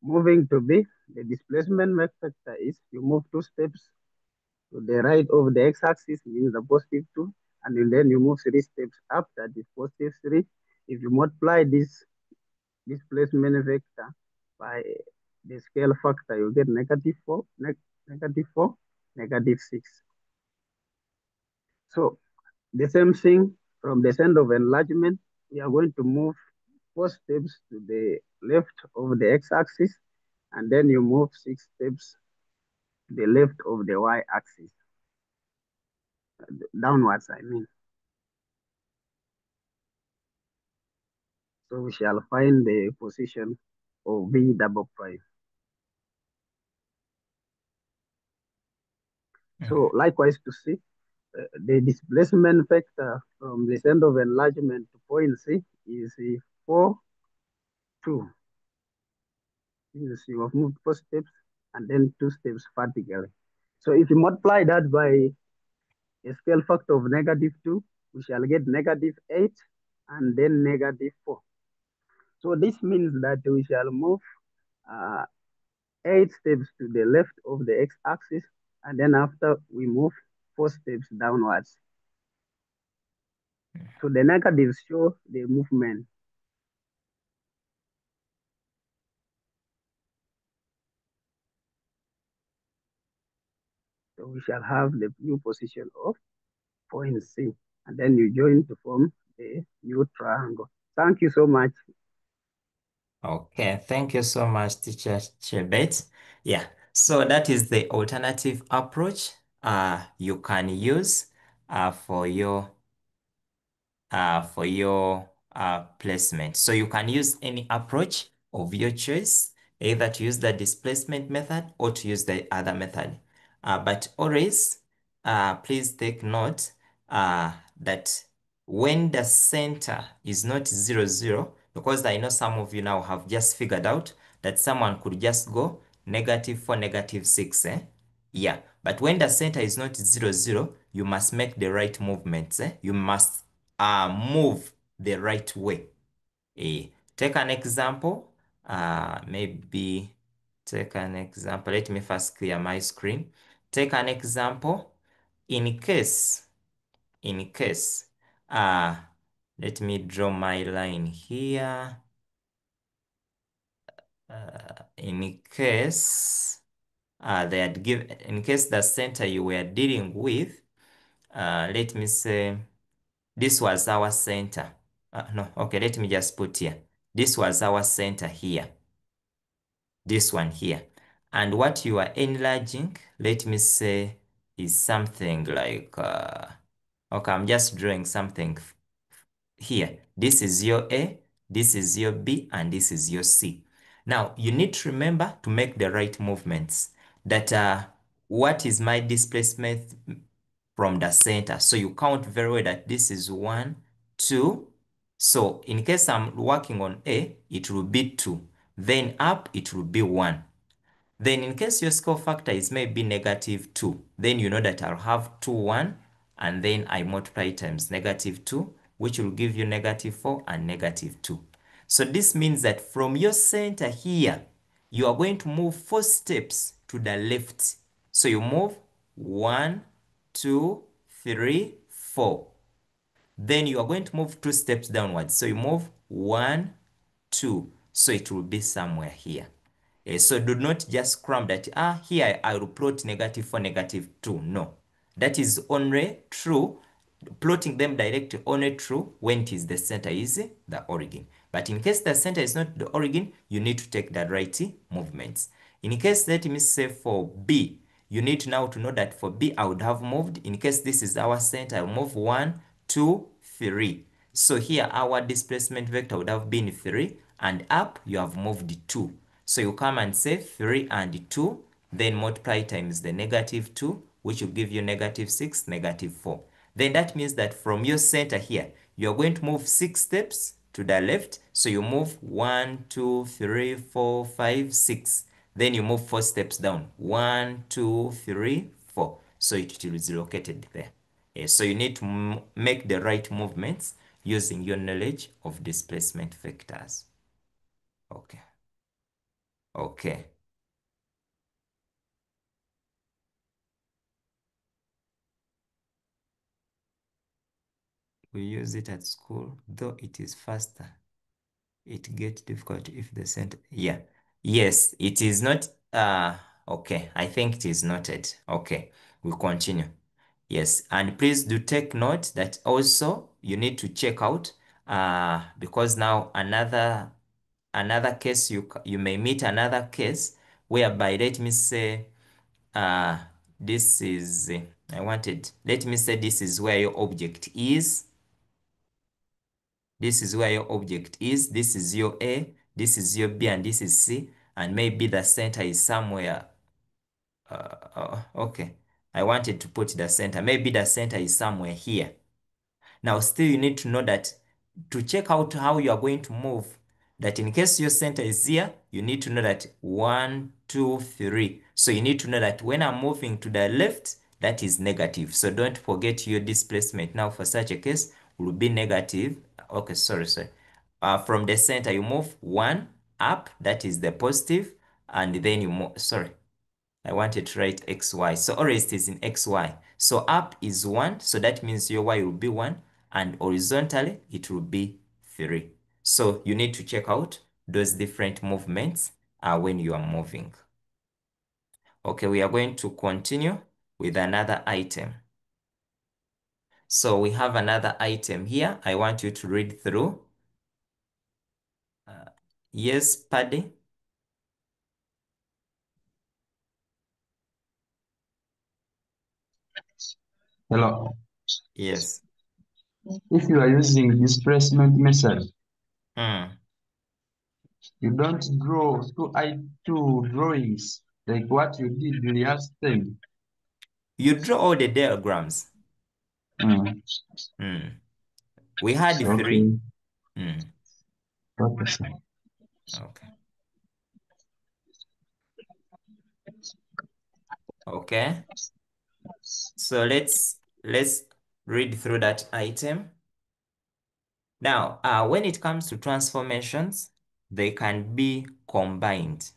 moving to B, the displacement vector is you move 2 steps to the right of the x-axis, means the +2, and then you move 3 steps up, that is +3. If you multiply this displacement vector by the scale factor, you get -4, -4, -6. So the same thing from the center of enlargement, we are going to move 4 steps to the left of the x-axis, and then you move 6 steps to the left of the y-axis, downwards, I mean. So we shall find the position of V double prime. So likewise to C, the displacement vector from the center of enlargement to point C is 4, 2. You have moved 4 steps and then 2 steps vertically. So if you multiply that by a scale factor of -2, we shall get -8 and then -4. So this means that we shall move 8 steps to the left of the x-axis, and then after we move 4 steps downwards. So the negatives show the movement. So we shall have the new position of point C, and then you join to form the new triangle. Thank you so much. Okay, thank you so much, Teacher Chebet. Yeah, so that is the alternative approach you can use for your placement. So you can use any approach of your choice, either to use the displacement method or to use the other method. But always, please take note that when the center is not 0, 0, because I know some of you now have just figured out that someone could just go -4, -6, eh? Yeah, but when the center is not 0, 0, you must make the right movements, eh? You must move the right way. Take an example. Maybe take an example. Let me first clear my screen. Take an example. In case, let me draw my line here. In case in case the center you were dealing with, let me say this was our center. No, okay, let me just put here. This was our center here. This one here. And what you are enlarging, let me say, is something like, okay, I'm just drawing something here. This is your A, this is your B, and this is your C. Now, you need to remember to make the right movements. That what is my displacement from the center? So you count very well that this is 1, 2. So in case I'm working on A, it will be 2. Then up, it will be 1. Then in case your score factor is maybe -2, then you know that I'll have 2, 1, and then I multiply times -2, which will give you -4 and -2. So this means that from your center here, you are going to move 4 steps to the left. So you move 1, 2, 3, 4. Then you are going to move 2 steps downwards. So you move 1, 2. So it will be somewhere here. So do not just cram that, here I will plot -4, -2. No, that is only true plotting them directly only true when it is the center is the origin. But in case the center is not the origin, you need to take the right movements. In case, let me say for B, you need now to know that for B, I would have moved, in case this is our center, I'll move 1, 2, 3. So here our displacement vector would have been 3, and up you have moved 2. So you come and say 3 and 2, then multiply times the -2, which will give you -6, -4. Then that means that from your center here, you're going to move 6 steps to the left. So you move 1, 2, 3, 4, 5, 6. Then you move 4 steps down. 1, 2, 3, 4. So it is located there. So you need to make the right movements using your knowledge of displacement vectors. Okay. Okay. We use it at school, though it is faster. It gets difficult if the center, yeah. Yes, it is not, okay, I think it is noted. Okay, we'll continue. Yes, and please do take note that also you need to check out, because now another case, you may meet another case whereby, let me say, this is, let me say this is where your object is. This is where your object is. This is your A, this is your B, and this is C. And maybe the center is somewhere. Okay. I wanted to put the center. Maybe the center is somewhere here. Now, still you need to know that to check out how you are going to move, that in case your center is here, you need to know that 1, 2, 3. So you need to know that when I'm moving to the left, that is negative. So don't forget your displacement. Now, for such a case, will be negative. Okay, sorry. From the center, you move 1 up, that is the positive, and then you move, sorry. I wanted to write xy. So always it is in xy. So up is 1. So that means your y will be 1. And horizontally, it will be 3. So you need to check out those different movements when you are moving. Okay, we are going to continue with another item. So we have another item here. I want you to read through. Yes, Paddy? Hello. Yes. If you are using displacement method, Hmm. you don't draw two drawings like what you did the last time. You draw all the diagrams. Mm. We had Okay. 3. Okay, sir. Okay. Okay. So let's read through that item. Now, when it comes to transformations, they can be combined.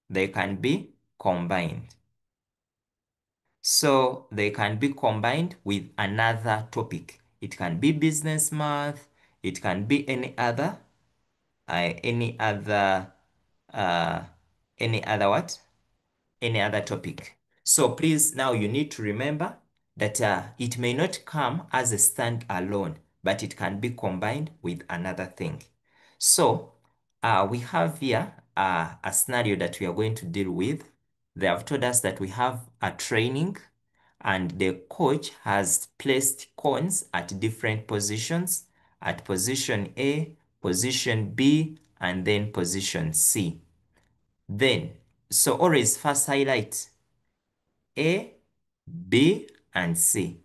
They can be combined. So they can be combined with another topic. It can be business math. It can be any other what? Any other topic. So please, now you need to remember that it may not come as a stand-alone, but it can be combined with another thing. So we have here a scenario that we are going to deal with. They have told us that we have a training and the coach has placed cones at different positions, at position A, position B, and then position C. Then, so always first highlight A, B, and C.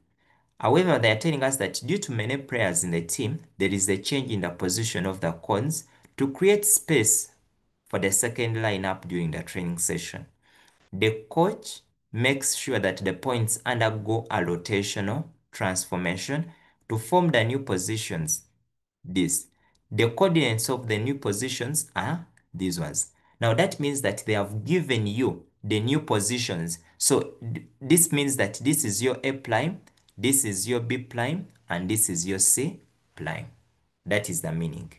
However, they are telling us that due to many players in the team, there is a change in the position of the cones to create space for the second lineup during the training session. The coach makes sure that the points undergo a rotational transformation to form the new positions. The coordinates of the new positions are these ones. Now that means that they have given you the new positions. So this means that this is your A prime, this is your B prime, and this is your C prime. That is the meaning.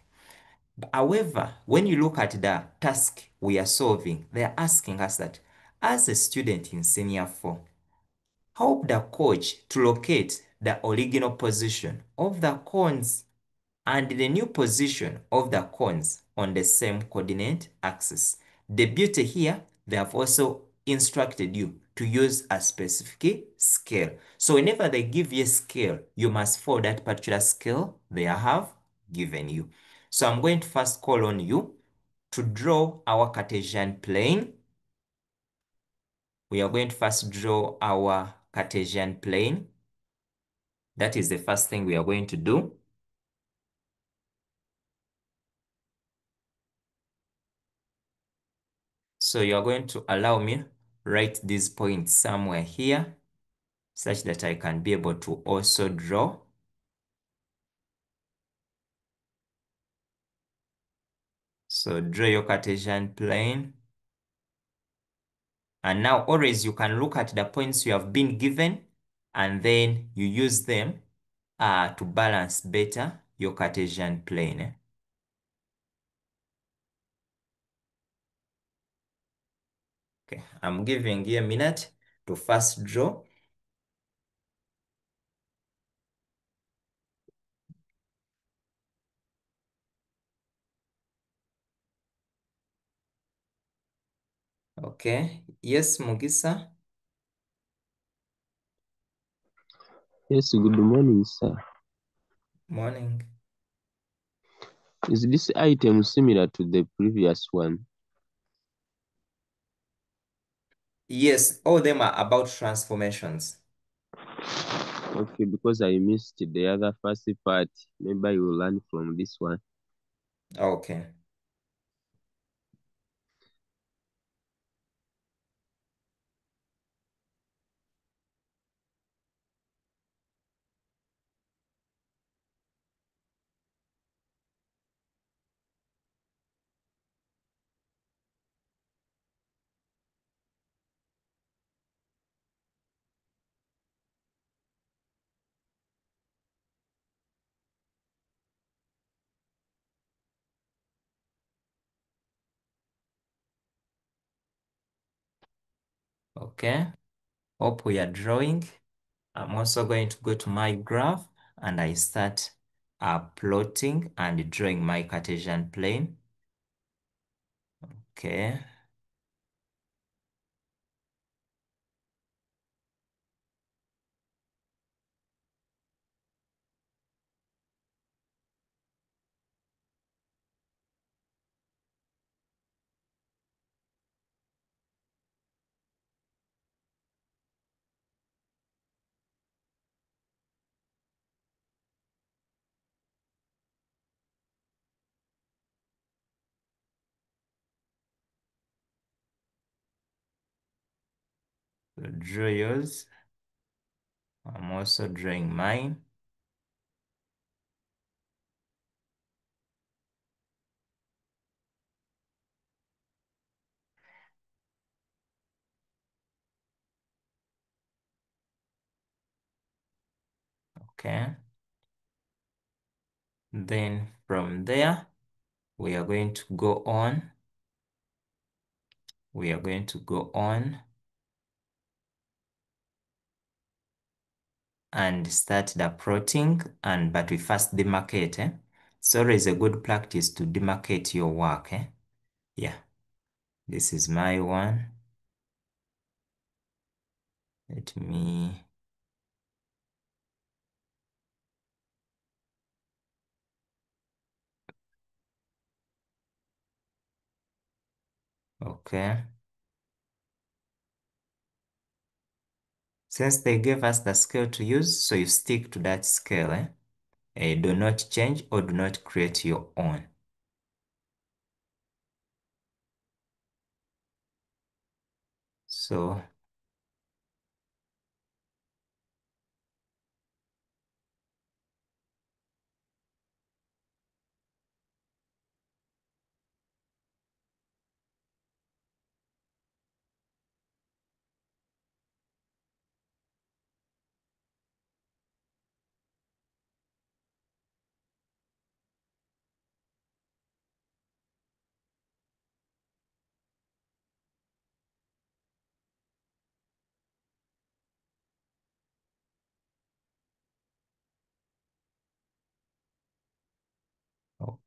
However, when you look at the task we are solving, they are asking us that as a student in senior 4, help the coach to locate the original position of the cones and the new position of the cones on the same coordinate axis. The beauty here, they have also instructed you to use a specific scale. So whenever they give you a scale, you must follow that particular scale they have given you. So I'm going to first call on you to draw our Cartesian plane. We are going to first draw our Cartesian plane. That is the first thing we are going to do. So you are going to allow me write these points somewhere here such that I can be able to also draw. So draw your Cartesian plane. And now always you can look at the points you have been given and then you use them to balance better your Cartesian plane. Okay, I'm giving you a minute to first draw. Okay, yes, Mugisa. Yes, good morning, sir. Morning. Is this item similar to the previous one? Yes, all of them are about transformations. Okay, because I missed the other first part. Maybe I will learn from this one. Okay. Okay. Hope we are drawing. I'm also going to go to my graph and I start plotting and drawing my Cartesian plane. Okay. So draw yours. I'm also drawing mine. Okay. Then from there, we are going to go on. We are going to go on and start the plotting, but we first demarcate. It's always a good practice to demarcate your work. Yeah, this is my one. Let me. Okay. Since they gave us the scale to use, so you stick to that scale. Do not change or do not create your own. So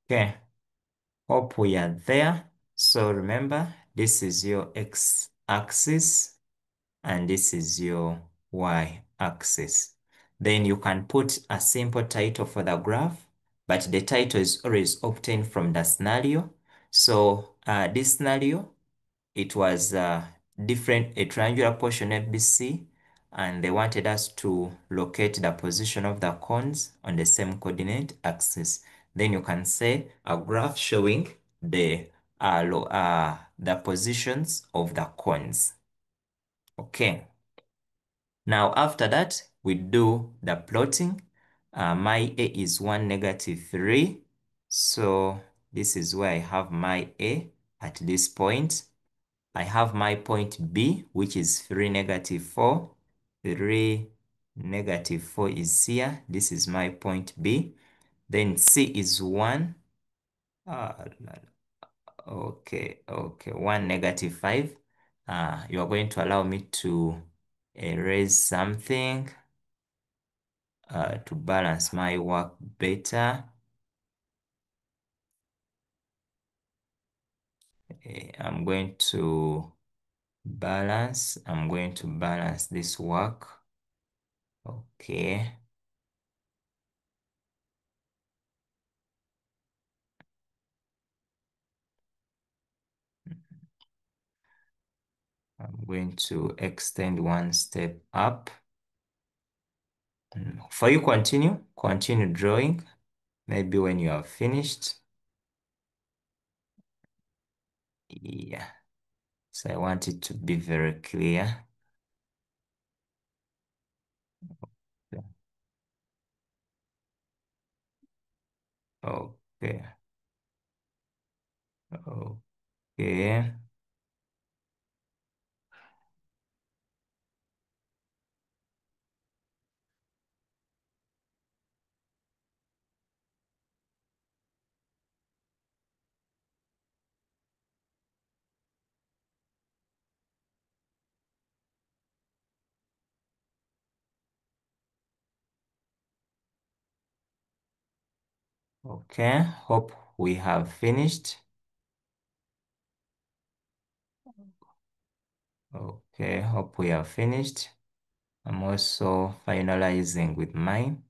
Okay, hope we are there. So remember, this is your x-axis and this is your y-axis. Then you can put a simple title for the graph, but the title is always obtained from the scenario. So this scenario, it was a triangular portion ABC, and they wanted us to locate the position of the cones on the same coordinate axis. Then you can say a graph showing the positions of the cones. Okay. Now after that, we do the plotting. My A is 1, -3. So this is where I have my A at this point. I have my point B, which is 3, -4. 3, -4 is here. This is my point B. Then C is 1. Okay, 1, -5. You are going to allow me to erase something to balance my work better. I'm going to balance this work. Okay. I'm going to extend one step up. For you, continue drawing. Maybe when you are finished. Yeah. So I want it to be very clear. Okay. Okay. Okay. Hope we have finished. Okay. Hope we have finished. I'm also finalizing with mine.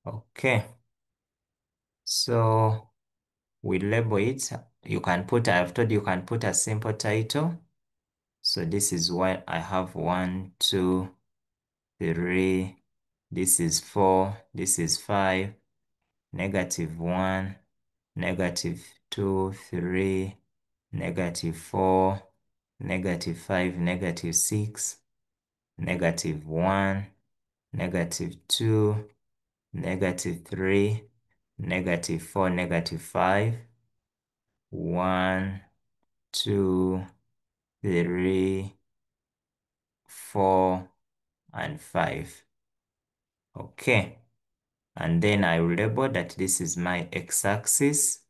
Okay. So we label it. I've told you can put a simple title. So this is what I have: 1, 2, 3. This is 4. This is 5. -1, -2, 3, -4, -5, -6, -1, -2, -3, -4, -5, 1, 2, 3, 4, and 5. Okay. And then I will label that this is my x-axis.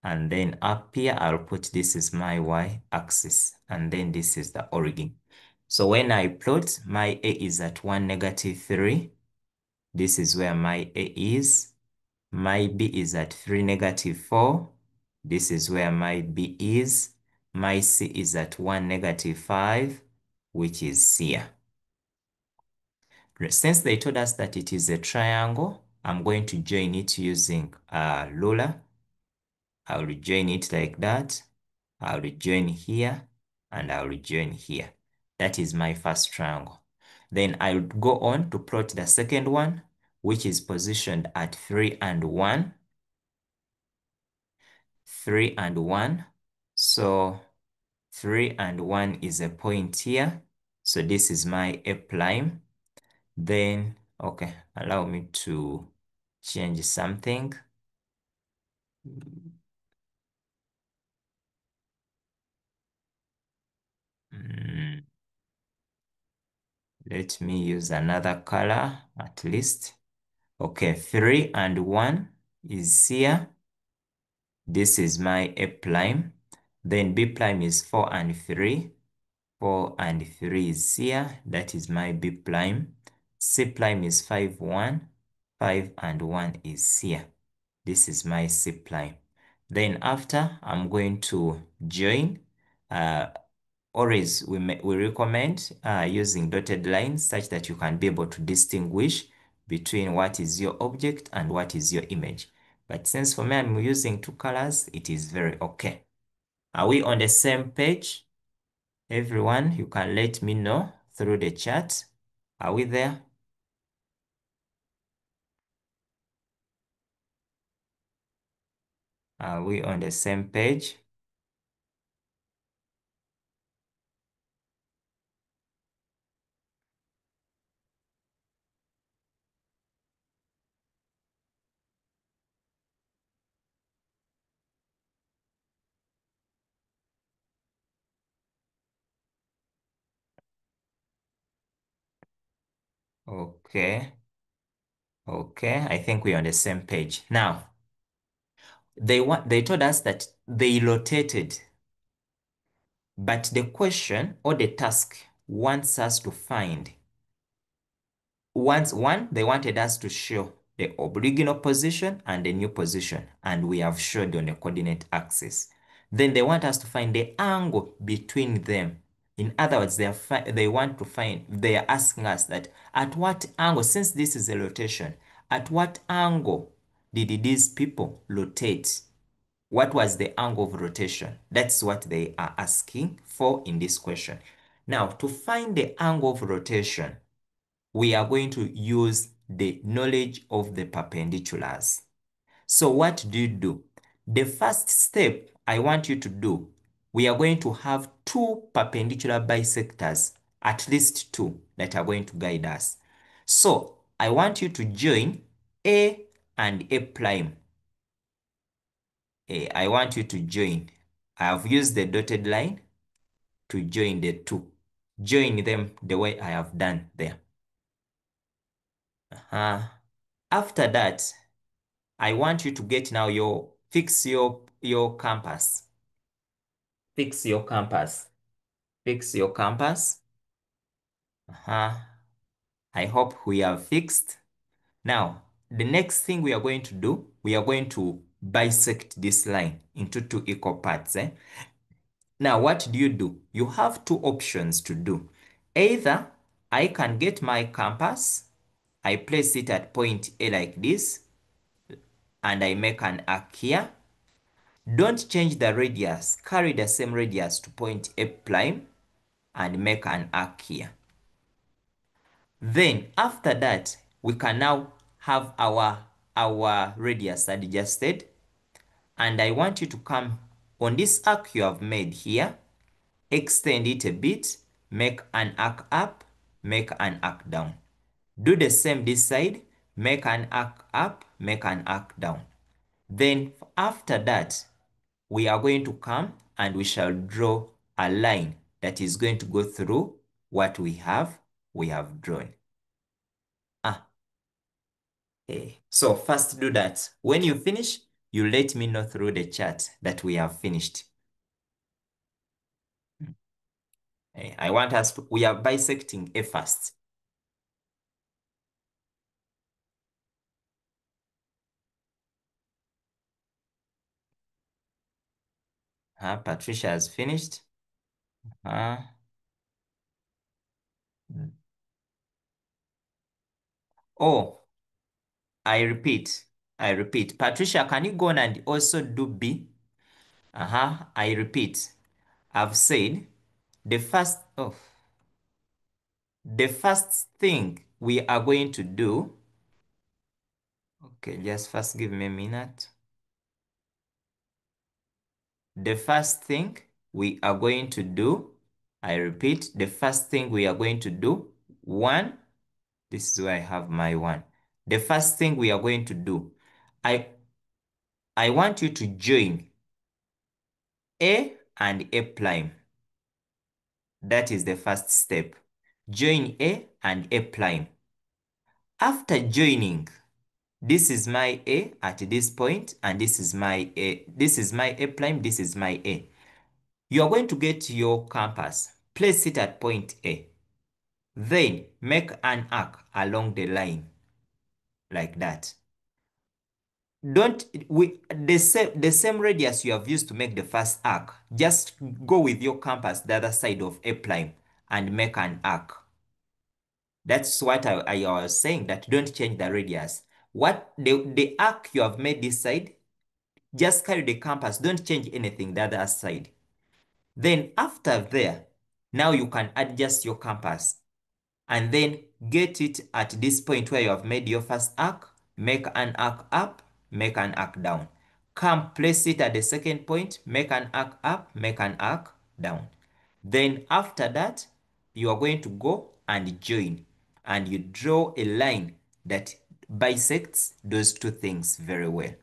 And then up here, I'll put this is my y-axis. And then this is the origin. So when I plot, my A is at 1, -3. This is where my A is. My B is at 3, -4. This is where my B is. My C is at 1, -5, which is here. Since they told us that it is a triangle, I'm going to join it using a ruler. I'll join it like that. I'll join here and I'll join here. That is my first triangle. Then I'll go on to plot the second one, which is positioned at 3 and 1. 3 and 1. So 3 and 1 is a point here. So this is my A prime. Then, okay, allow me to change something. Let me use another color at least. Okay, 3 and 1 is here. This is my A prime. Then B prime is 4 and 3. 4 and 3 is here. That is my B prime. C prime is 5, 1. 5 and 1 is here. This is my C prime. Then after, I'm going to join. Always we recommend using dotted lines such that you can be able to distinguish between what is your object and what is your image. But since for me I'm using two colors, it is very okay. Are we on the same page? Everyone, you can let me know through the chat. Are we there? Are we on the same page? Okay. Okay, I think we're on the same page. Now, they told us that they rotated, but the question or the task wants us to find. They wanted us to show the original position and the new position, and we have showed on the coordinate axis. Then they want us to find the angle between them. In other words, they are asking us that at what angle, since this is a rotation, at what angle did these people rotate? What was the angle of rotation? That's what they are asking for in this question. Now, to find the angle of rotation, we are going to use the knowledge of the perpendiculars. So what do? The first step I want you to do, we are going to have two perpendicular bisectors, at least two, that are going to guide us. So I want you to join A and A prime. I want you to join. I have used the dotted line to join the two. Join them the way I have done there. After that, I want you to get now fix your compass. Fix your compass. Fix your compass. I hope we have fixed. Now, the next thing we are going to do, we are going to bisect this line into two equal parts. Now, what do? You have two options to do. Either I can get my compass, I place it at point A like this, and I make an arc here. Don't change the radius, carry the same radius to point A prime and make an arc here. Then after that, we can now have our radius adjusted. And I want you to come on this arc you have made here, extend it a bit, make an arc up, make an arc down. Do the same this side, make an arc up, make an arc down. Then after that, we are going to come and we shall draw a line that is going to go through what we have drawn. Okay. So first do that. When you finish, you let me know through the chat that we have finished. I want us to, we are bisecting A first. Patricia has finished. Oh, I repeat. Patricia, can you go on and also do B? I repeat. I've said the first thing we are going to do. Okay, just first give me a minute. The first thing we are going to do, I repeat, the first thing we are going to do, one, this is where I have my one. The first thing we are going to do, I want you to join A and A prime. That is the first step. Join A and A prime. After joining, this is my A at this point, and this is my A. This is my A prime, this is my A. You are going to get your compass, place it at point A. Then make an arc along the line like that. Don't the same radius you have used to make the first arc, just go with your compass the other side of A prime and make an arc. That's what I was saying, that don't change the radius. What the arc you have made this side, just carry the compass, don't change anything the other side. Then after there, now you can adjust your compass and then get it at this point where you have made your first arc, make an arc up, make an arc down. Come place it at the second point, make an arc up, make an arc down. Then after that, you are going to go and join, and you draw a line that bisects those two things very well.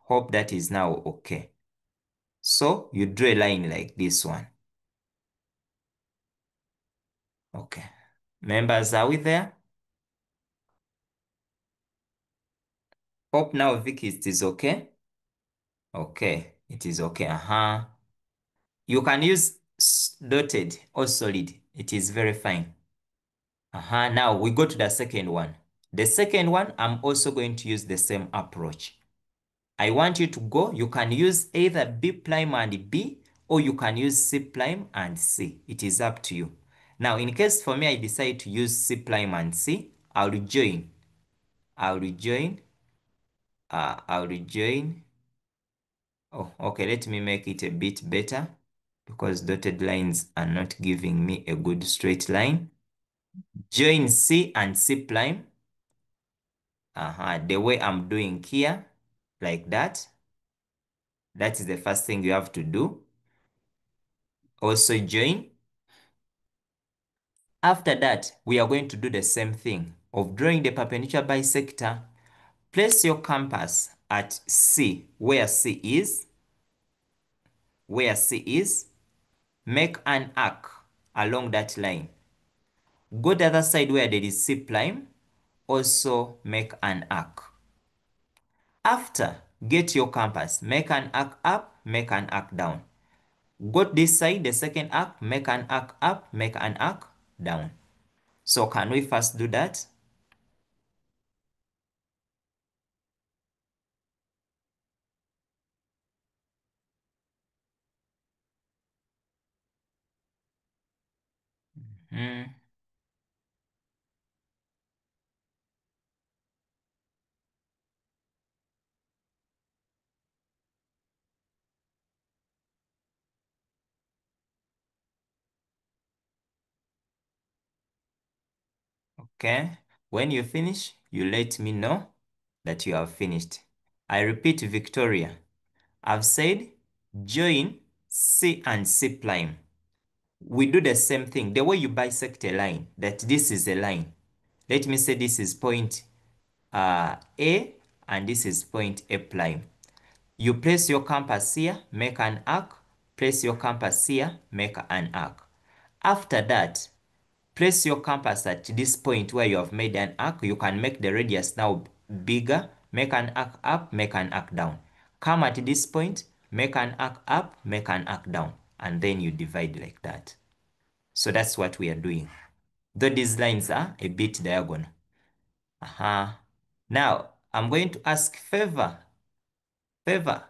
Hope that is now okay. So you draw a line like this one. Okay. Members, are we there? Hope now, Vicky, it is okay. Okay, it is okay. You can use dotted or solid. It is very fine. Now we go to the second one. The second one, I'm also going to use the same approach. I want you to go. You can use either B prime and B, or you can use C prime and C. It is up to you. Now, in case for me, I decide to use C prime and C, I'll rejoin. I'll rejoin. I'll rejoin. Oh, okay, let me make it a bit better because dotted lines are not giving me a good straight line. Join C and C prime. The way I'm doing here, like that. That is the first thing you have to do. Also join. After that, we are going to do the same thing of drawing the perpendicular bisector. Place your compass at C, where C is. Where C is. Make an arc along that line. Go the other side where there is C prime. Also make an arc. After, get your compass. Make an arc up, make an arc down. Go this side, the second arc, make an arc up, make an arc down. So can we first do that? Hmm. Okay. When you finish, you let me know that you have finished. I repeat, Victoria. I've said join C and C prime. We do the same thing. The way you bisect a line, that this is a line. Let me say this is point A and this is point A prime. You place your compass here, make an arc. Place your compass here, make an arc. After that, place your compass at this point where you have made an arc. You can make the radius now bigger. Make an arc up, make an arc down. Come at this point, make an arc up, make an arc down. And then you divide like that. So that's what we are doing. Though these lines are a bit diagonal. Now, I'm going to ask Favor. Favor,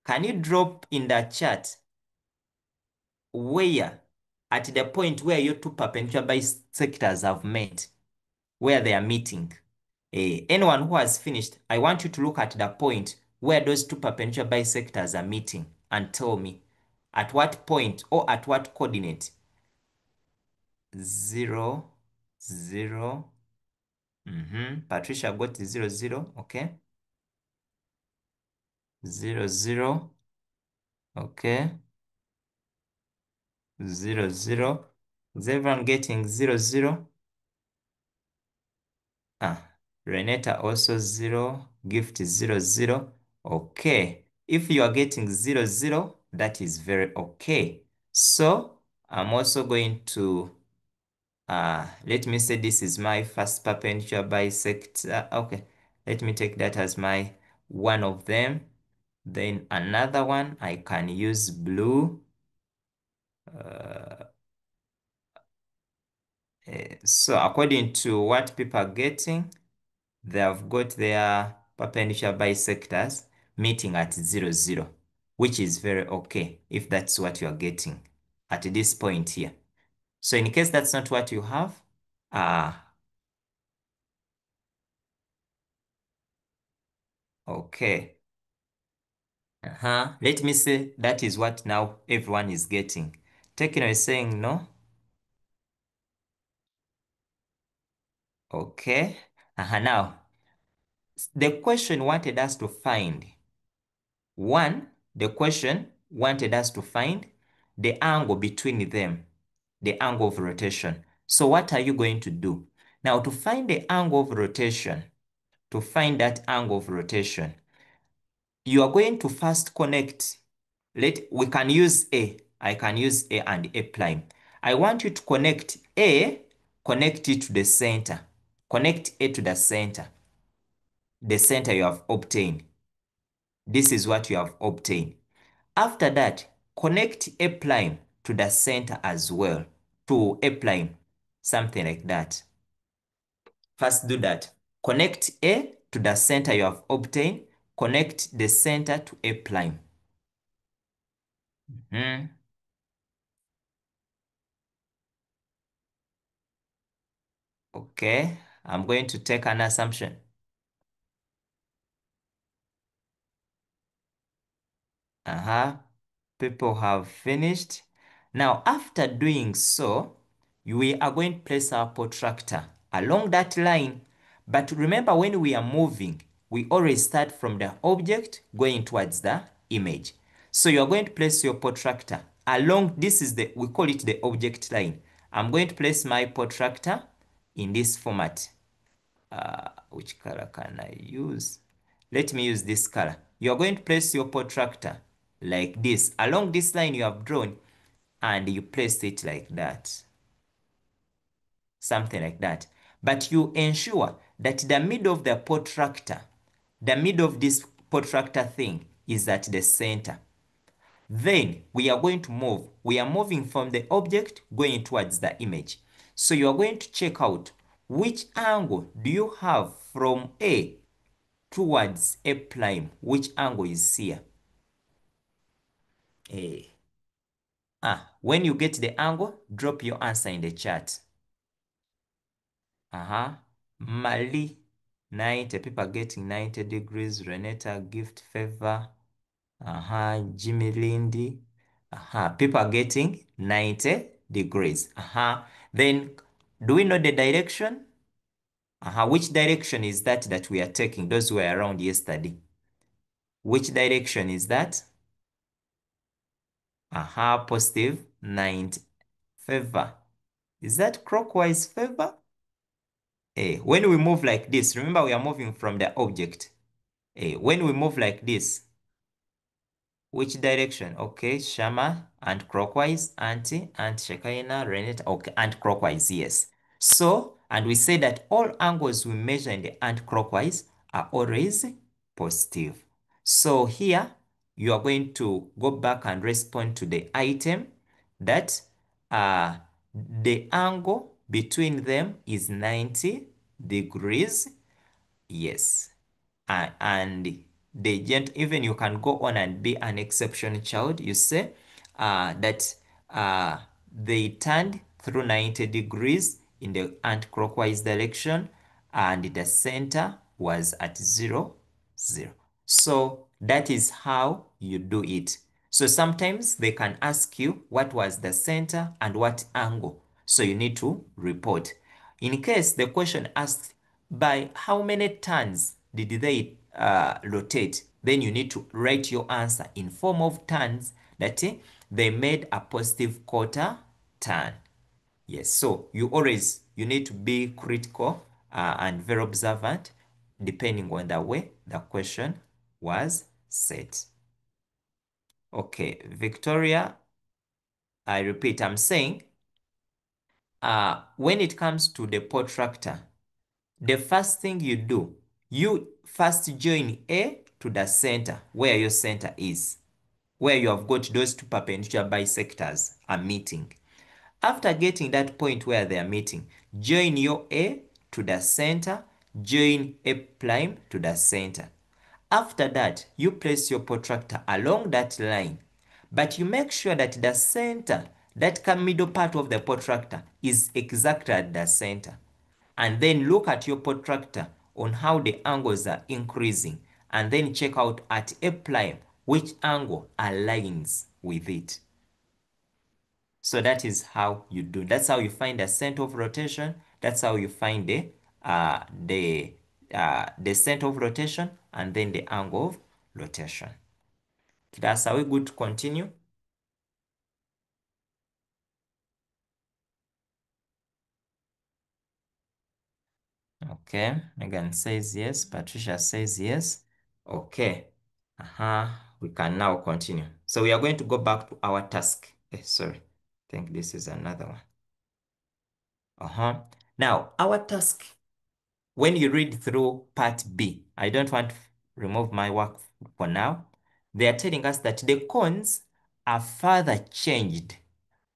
can you drop in the chat where, at the point where your two perpendicular bisectors have met, where they are meeting? Anyone who has finished, I want you to look at the point where those two perpendicular bisectors are meeting and tell me at what point or at what coordinate. 0, 0. Patricia got 0, 0. Okay. 0, 0. Okay. 0, 0. Is everyone getting 0, 0? Renata also 0. Gift 0, 0. Okay. If you are getting 0, 0, that is very okay. So I'm also going to let me say this is my first perpendicular bisector. Okay. Let me take that as my one of them. Then another one, I can use blue. So according to what people are getting, they have got their perpendicular bisectors meeting at 0, 0, which is very okay if that's what you are getting at this point here. So in case that's not what you have, okay. Let me say that is what now everyone is getting. Tekno is saying no. Okay. Now, the question wanted us to find the question wanted us to find the angle between them, the angle of rotation. So what are you going to do? Now, to find the angle of rotation, to find that angle of rotation, you are going to first connect. We can use A. I can use A and A prime. I want you to connect A, connect it to the center. Connect A to the center you have obtained. This is what you have obtained. After that, connect A prime to the center as well, to A prime, something like that. First do that. Connect A to the center you have obtained, connect the center to A prime. Okay, I'm going to take an assumption. People have finished. Now, after doing so, we are going to place our protractor along that line. But remember, when we are moving, we always start from the object going towards the image. So you are going to place your protractor along, we call it the object line. I'm going to place my protractor in this format. Which color can I use? Let me use this color. You're going to place your protractor like this. Along this line you have drawn, and you place it like that. Something like that. But you ensure that the middle of the protractor, the middle of this protractor thing is at the center. Then we are going to move. We are moving from the object going towards the image. So you are going to check out which angle do you have from A towards A prime. Which angle is here? A. When you get the angle, drop your answer in the chat. Mali, 90. People are getting 90 degrees. Renata, gift favor. Jimmy Lindy. People are getting 90 degrees. Then, do we know the direction? Which direction is that we are taking? Those who were around yesterday. Which direction is that? Positive 90. Favor. Is that clockwise favor? When we move like this, remember we are moving from the object. When we move like this, which direction? Okay, Shama, and clockwise, Auntie, and Shekaina, Renata, okay, and clockwise, yes. So, and we say that all angles we measure in the anti-clockwise are always positive. So here, you are going to go back and respond to the item that the angle between them is 90 degrees. Yes. And even you can go on and be an exception child. You say that they turned through 90 degrees in the anti-clockwise direction, and the center was at 0, 0. So that is how you do it. So sometimes they can ask you what was the center and what angle. So you need to report. In case the question asks by how many turns did they rotate, then you need to write your answer in form of turns that they made a positive quarter turn. Yes, so you need to be critical and very observant depending on the way the question was set. Okay, Victoria, I repeat, I'm saying when it comes to the protractor, the first thing you do, you first join A to the center where your center is, where you have got those two perpendicular bisectors are meeting. After getting that point where they are meeting, join your A to the center, join A prime to the center. After that, you place your protractor along that line, but you make sure that the center, that middle part of the protractor, is exactly at the center. And then look at your protractor on how the angles are increasing, and then check out at A prime which angle aligns with it. So that is how you do. That's how you find the center of rotation. That's how you find the center of rotation and then the angle of rotation. Class, are we good to continue? Okay, Megan says yes. Patricia says yes. Okay. We can now continue. So we are going to go back to our task. Sorry. I think this is another one. Now, our task, when you read through part B, I don't want to remove my work for now. They are telling us that the cones are further changed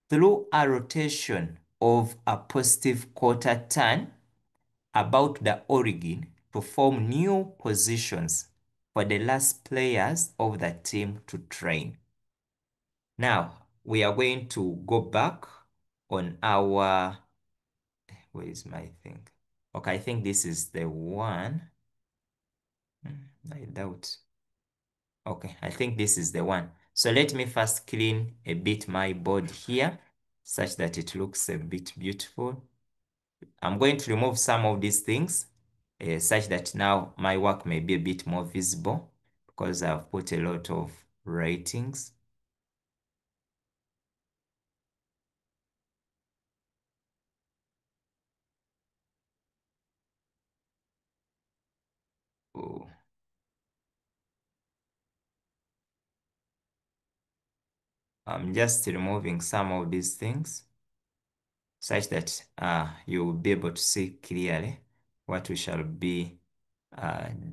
through a rotation of a positive quarter turn about the origin to form new positions for the last players of the team to train. Now, we are going to go back on our, where is my thing? Okay, I think this is the one. I doubt. Okay, I think this is the one. So let me first clean a bit my board here such that it looks a bit beautiful. I'm going to remove some of these things such that now my work may be a bit more visible because I've put a lot of ratings. Oh. I'm just removing some of these things such that you will be able to see clearly what we shall be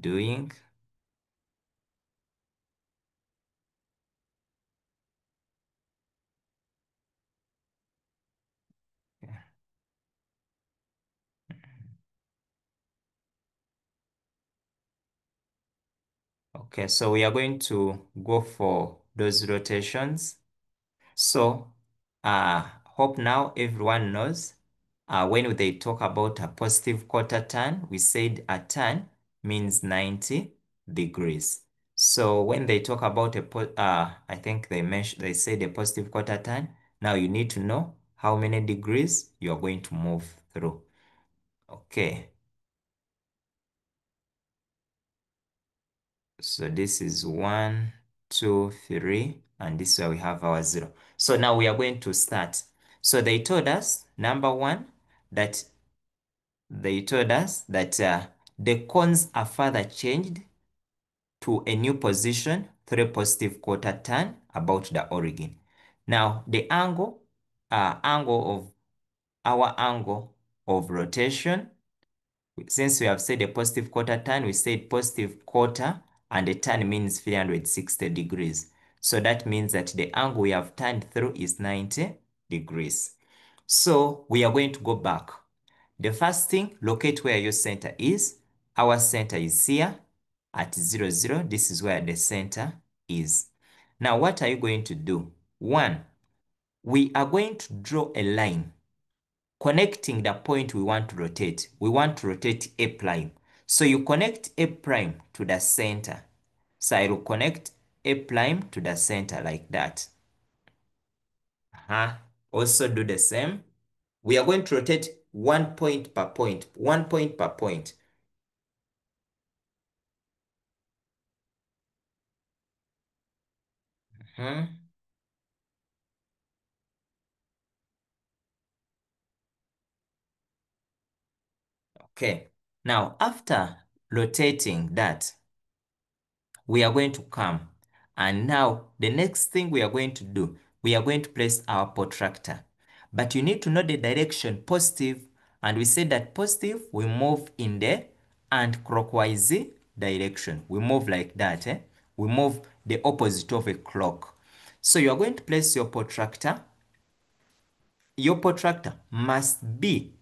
doing. Yeah. Okay, so we are going to go for those rotations. So, hope now everyone knows when they talk about a positive quarter turn, we said a turn means 90 degrees. So when they talk about I think they said a positive quarter turn. Now you need to know how many degrees you are going to move through. Okay. So this is 1, 2, 3, and this is where we have our 0. So now we are going to start. So they told us, number one, that the cones are further changed to a new position through a positive quarter turn about the origin. Now the angle of our angle of rotation, since we have said a positive quarter turn, we said positive quarter and a turn means 360 degrees. So that means that the angle we have turned through is 90 degrees. So we are going to go back. The first thing, locate where your center is. Our center is here at 0, 0. This is where the center is. Now, what are you going to do? One, we are going to draw a line connecting the point we want to rotate. We want to rotate A prime. So you connect A prime to the center. So I will connect A prime to the center like that. Also do the same. We are going to rotate 1 point per point, 1 point per point. Okay, now after rotating that, we are going to come. And now the next thing we are going to do, we are going to place our protractor. But you need to know the direction positive. And we said that positive, we move in the anti-clockwise direction. We move like that. We move the opposite of a clock. So you are going to place your protractor. Your protractor must be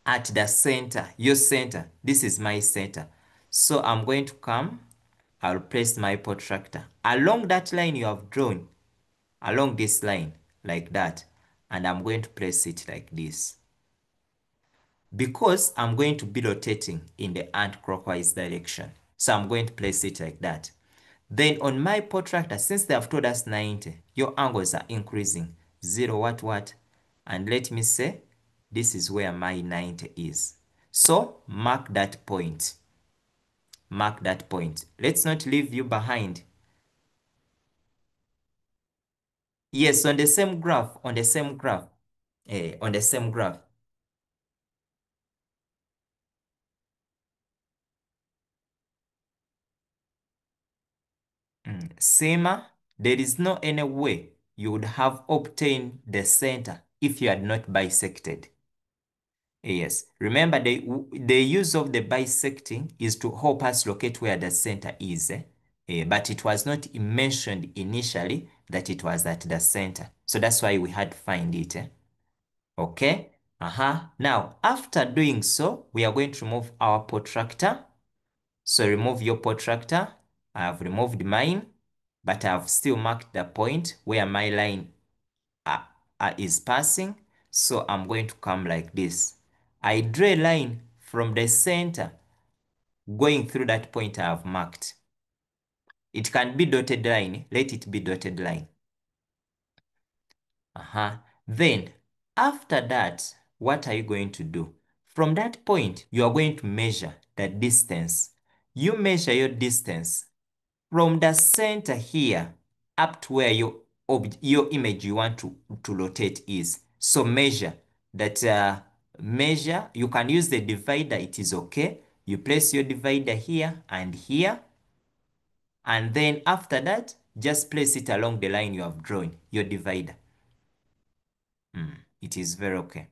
at the center, your center. This is my center. So I'm going to come, I'll place my protractor along that line you have drawn, along this line, like that. And I'm going to place it like this. Because I'm going to be rotating in the anti-clockwise direction. So I'm going to place it like that. Then on my protractor, since they have told us 90, your angles are increasing. 0, what? And let me say, this is where my 90 is. So mark that point. Mark that point. Let's not leave you behind. Yes, on the same graph, on the same graph. On the same graph. Sema, there is no any way you would have obtained the center if you had not bisected. Yes, remember the use of the bisecting is to help us locate where the center is. But it was not mentioned initially that it was at the center. So that's why we had to find it. Okay? Now, after doing so, we are going to remove our protractor. So remove your protractor. I have removed mine, but I have still marked the point where my line is passing. So I'm going to come like this. I draw a line from the center going through that point I have marked. It can be dotted line. Let it be dotted line. Then, after that, what are you going to do? From that point, you are going to measure the distance. You measure your distance from the center here up to where your image you want to rotate is. So measure that, you can use the divider, it is okay. You place your divider here and here. And then after that, just place it along the line you have drawn, your divider. It is very okay.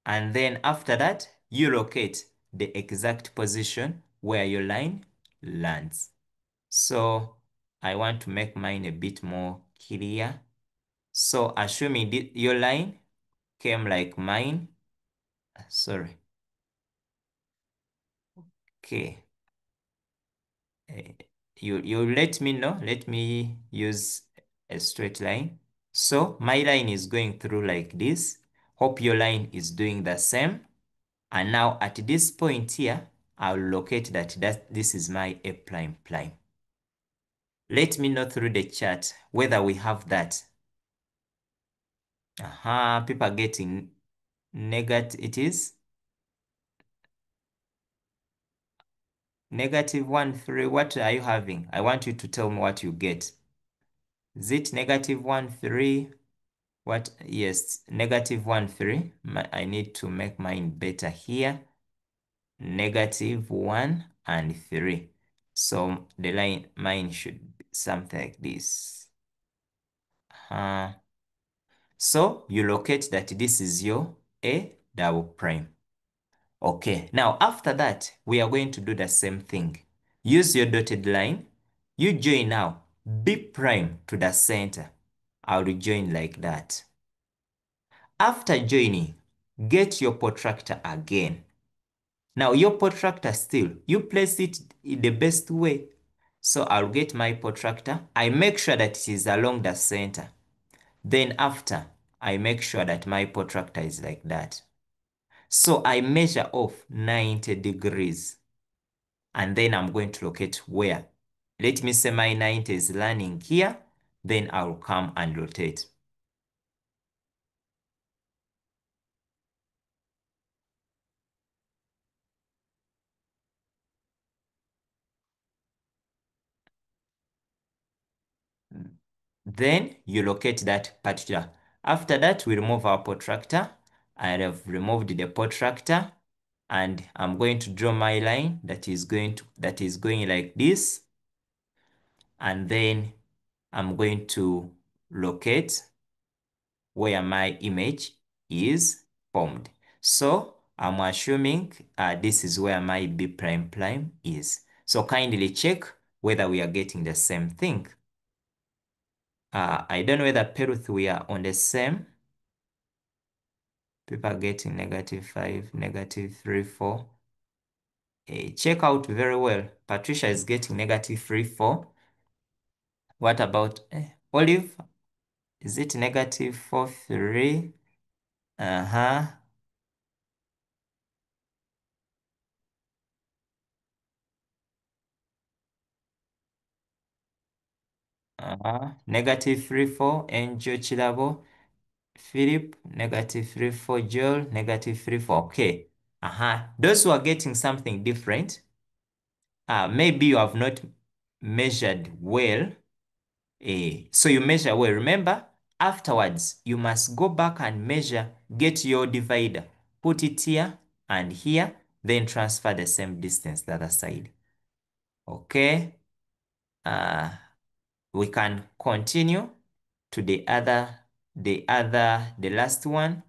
And then after that, you locate the exact position where your line lands. So I want to make mine a bit more clear. So assuming your line came like mine, sorry. Okay. You let me know. Let me use a straight line. So my line is going through like this. Hope your line is doing the same. And now at this point here, I'll locate that this is my A prime prime. Let me know through the chat whether we have that. People are getting negative. It is -1, 3. What are you having? I want you to tell me what you get. Is it -1, 3? What? Yes, -1, 3. I need to make mine better here. -1 and 3. So the line, mine should be something like this. So you locate that this is your A double prime. Okay, now after that, we are going to do the same thing. Use your dotted line. You join now B prime to the center. I'll join like that. After joining, get your protractor again. Now your protractor still, you place it in the best way. So I'll get my protractor. I make sure that it is along the center. Then after, I make sure that my protractor is like that. So I measure off 90 degrees. And then I'm going to locate where. Let me say my 90 is landing here. Then I'll come and rotate. Then you locate that particular. After that, we remove our protractor. I have removed the protractor and I'm going to draw my line that is going like this. And then I'm going to locate where my image is formed. So I'm assuming this is where my B prime prime is. So kindly check whether we are getting the same thing. I don't know whether Peruth we are on the same. People are getting -5, -3, 4. Check out very well. Patricia is getting -3, 4. What about Olive? Is it -4, 3? Uh-huh. -3, 4. Angel Chilabo. Philip, -3, 4. Joel, -3, 4. Okay. Those who are getting something different, maybe you have not measured well. So you measure well. Remember, afterwards, you must go back and measure, get your divider, put it here and here, then transfer the same distance the other side. Okay. We can continue to the last one.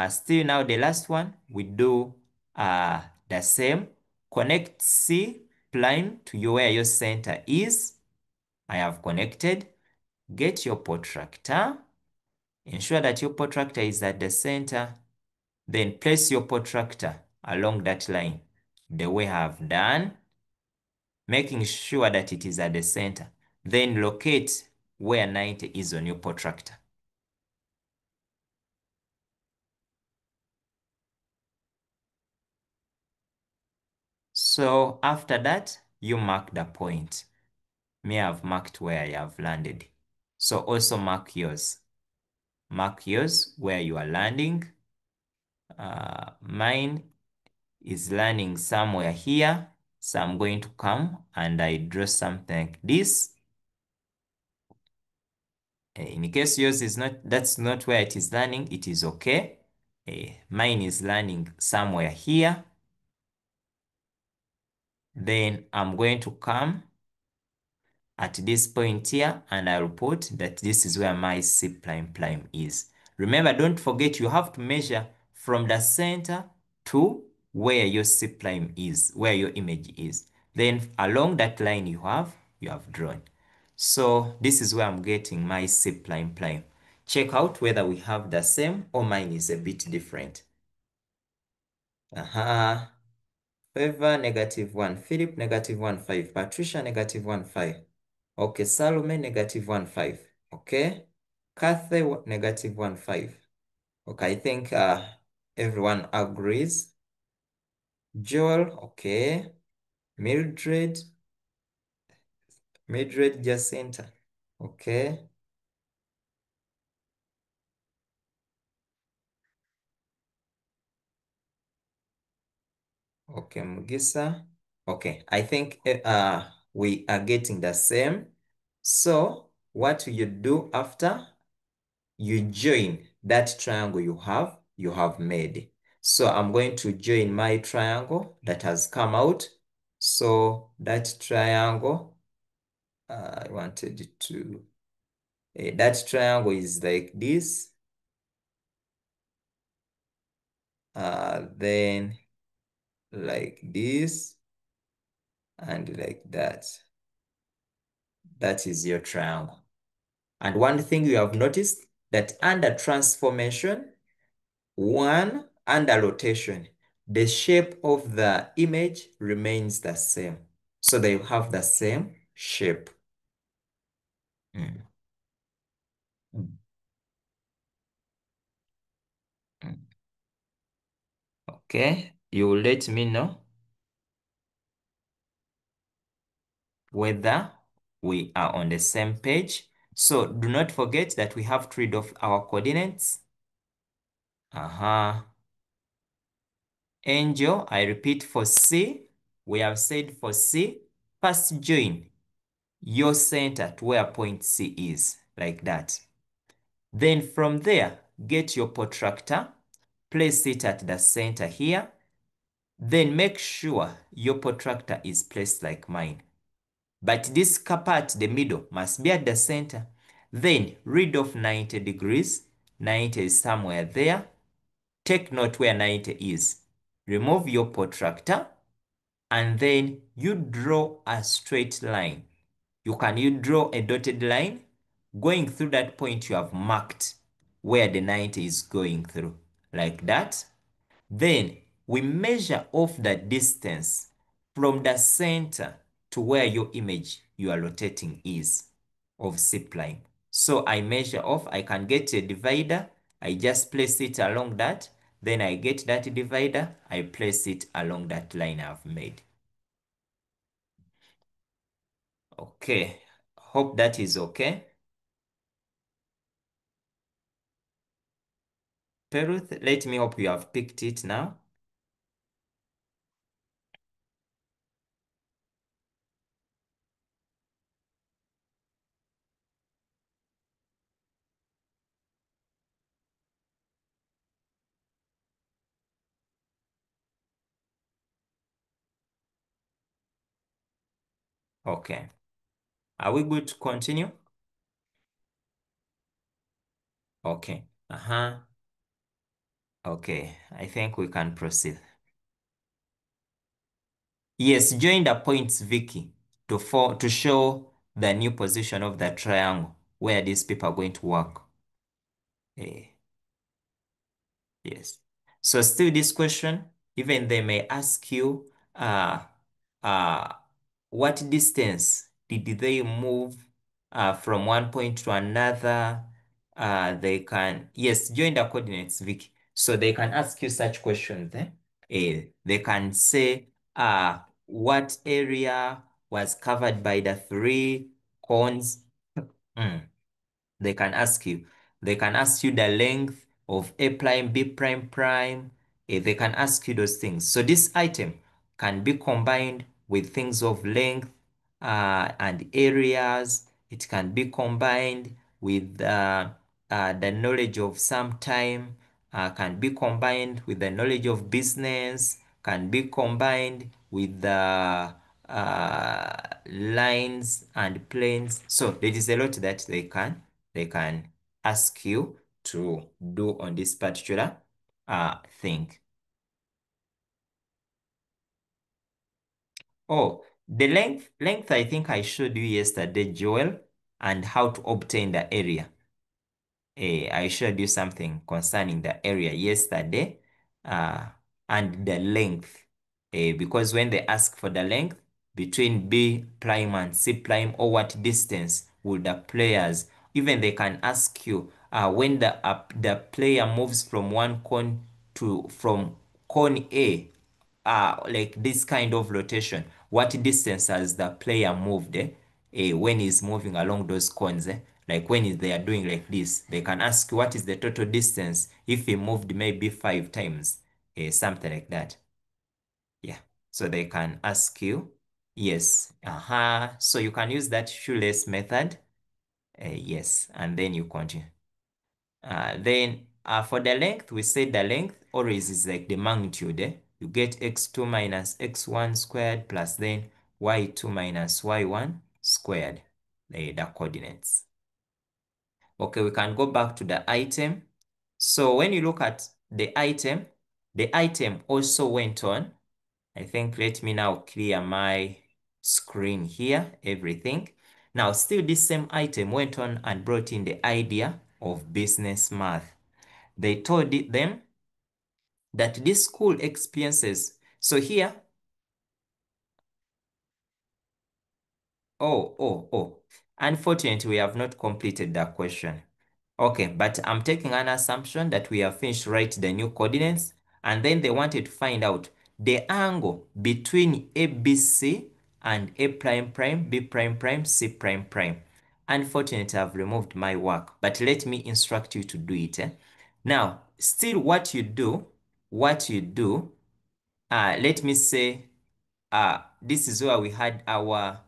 Still now the last one, we do the same. Connect C prime to where your center is. I have connected. Get your protractor. Ensure that your protractor is at the center. Then place your protractor along that line the way I have done, making sure that it is at the center. Then locate where 90 is on your protractor. So after that, you mark the point. Me, I've marked where I have landed. So also mark yours. Mark yours where you are landing. Mine is landing somewhere here. So I'm going to come and I draw something like this. In case yours is not, that's not where it is landing, it is okay. Mine is landing somewhere here. Then I'm going to come at this point here and I'll put that this is where my C prime prime is. Remember, don't forget you have to measure from the center to where your C prime is, where your image is. Then along that line you have drawn. So this is where I'm getting my C prime prime. Check out whether we have the same or mine is a bit different. Favor -1, Philip -1, 5, Patricia -1, 5. Okay, Salome -1, 5. Okay, Kathy -1, 5. Okay, I think everyone agrees. Joel, okay. Mildred Jacinta, okay. Okay, Mugisa. Okay, I think we are getting the same. So what you do after? You join that triangle you have made. So I'm going to join my triangle that has come out. So that triangle, I wanted to, that triangle is like this. Then like this and like that. That is your triangle. And one thing you have noticed that under transformation, under rotation, the shape of the image remains the same. So they have the same shape. Mm. Mm. Mm. Okay, you will let me know whether we are on the same page. So do not forget that we have to read off our coordinates. Angel, I repeat for C, we have said for C, first join your center to where point C is, like that. Then from there, get your protractor, place it at the center here. Then make sure your protractor is placed like mine. But this part, the middle, must be at the center. Then read off 90 degrees. 90 is somewhere there. Take note where 90 is. Remove your protractor and then you draw a straight line. You draw a dotted line going through that point you have marked where the 90 is going through, like that. Then we measure off the distance from the center to where your image you are rotating is of C prime. So I measure off, I can get a divider, I just place it along that, then I get that divider, I place it along that line I've made. Okay, hope that is okay. Peruth, let me hope you have picked it now. Okay. Are we good to continue? Okay. Okay, I think we can proceed. Yes, join the points, Vicky, to show the new position of the triangle where these people are going to work. Eh, yes. So still this question, even they may ask you, uh, what distance did they move from one point to another? They can, yes, join the coordinates, Vicky. So they can ask you such questions. They can say, what area was covered by the three cones? Mm. They can ask you. They can ask you the length of A prime, B prime prime. They can ask you those things. So this item can be combined with things of length and areas. It can be combined with the knowledge of some time, can be combined with the knowledge of business, can be combined with the lines and planes. So there is a lot that they can ask you to do on this particular thing. Oh, the length I think I showed you yesterday, Joel, and how to obtain the area. I showed you something concerning the area yesterday uh, and the length. Because when they ask for the length between B prime and C prime, or what distance would the players, even they can ask you when the player moves from one cone from cone A, like this kind of rotation, what distance has the player moved when he's moving along those cones? Like when they are doing like this, they can ask what is the total distance if he moved maybe 5 times, something like that. Yeah, so they can ask you, yes, so you can use that shoelace method, yes, and then you continue. Then for the length, we say the length always is like the magnitude. You get x2 minus x1 squared plus then y2 minus y1 squared, the coordinates. Okay, we can go back to the item. So when you look at the item also went on. I think let me now clear my screen here, everything. Now, still this same item went on and brought in the idea of business math. They told them that this school experiences. So here, oh. Unfortunately, we have not completed that question. Okay, but I'm taking an assumption that we have finished write the new coordinates, and then they wanted to find out the angle between ABC and A prime prime, B prime prime, C prime prime. Unfortunately, I've removed my work, but let me instruct you to do it. Now, still what you do, let me say, this is where we had our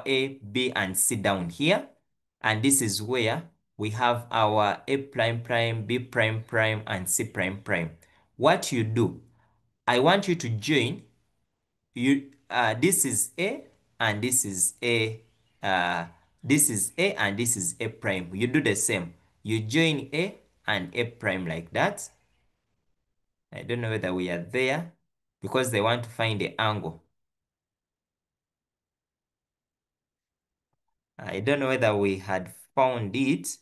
A, B, and C down here. And this is where we have our A prime prime, B prime prime, and C prime prime. What you do, I want you to join, this is A and this is A. This is A and this is A prime. You do the same. You join A and A prime like that. I don't know whether we are there because they want to find the angle. I don't know whether we had found it.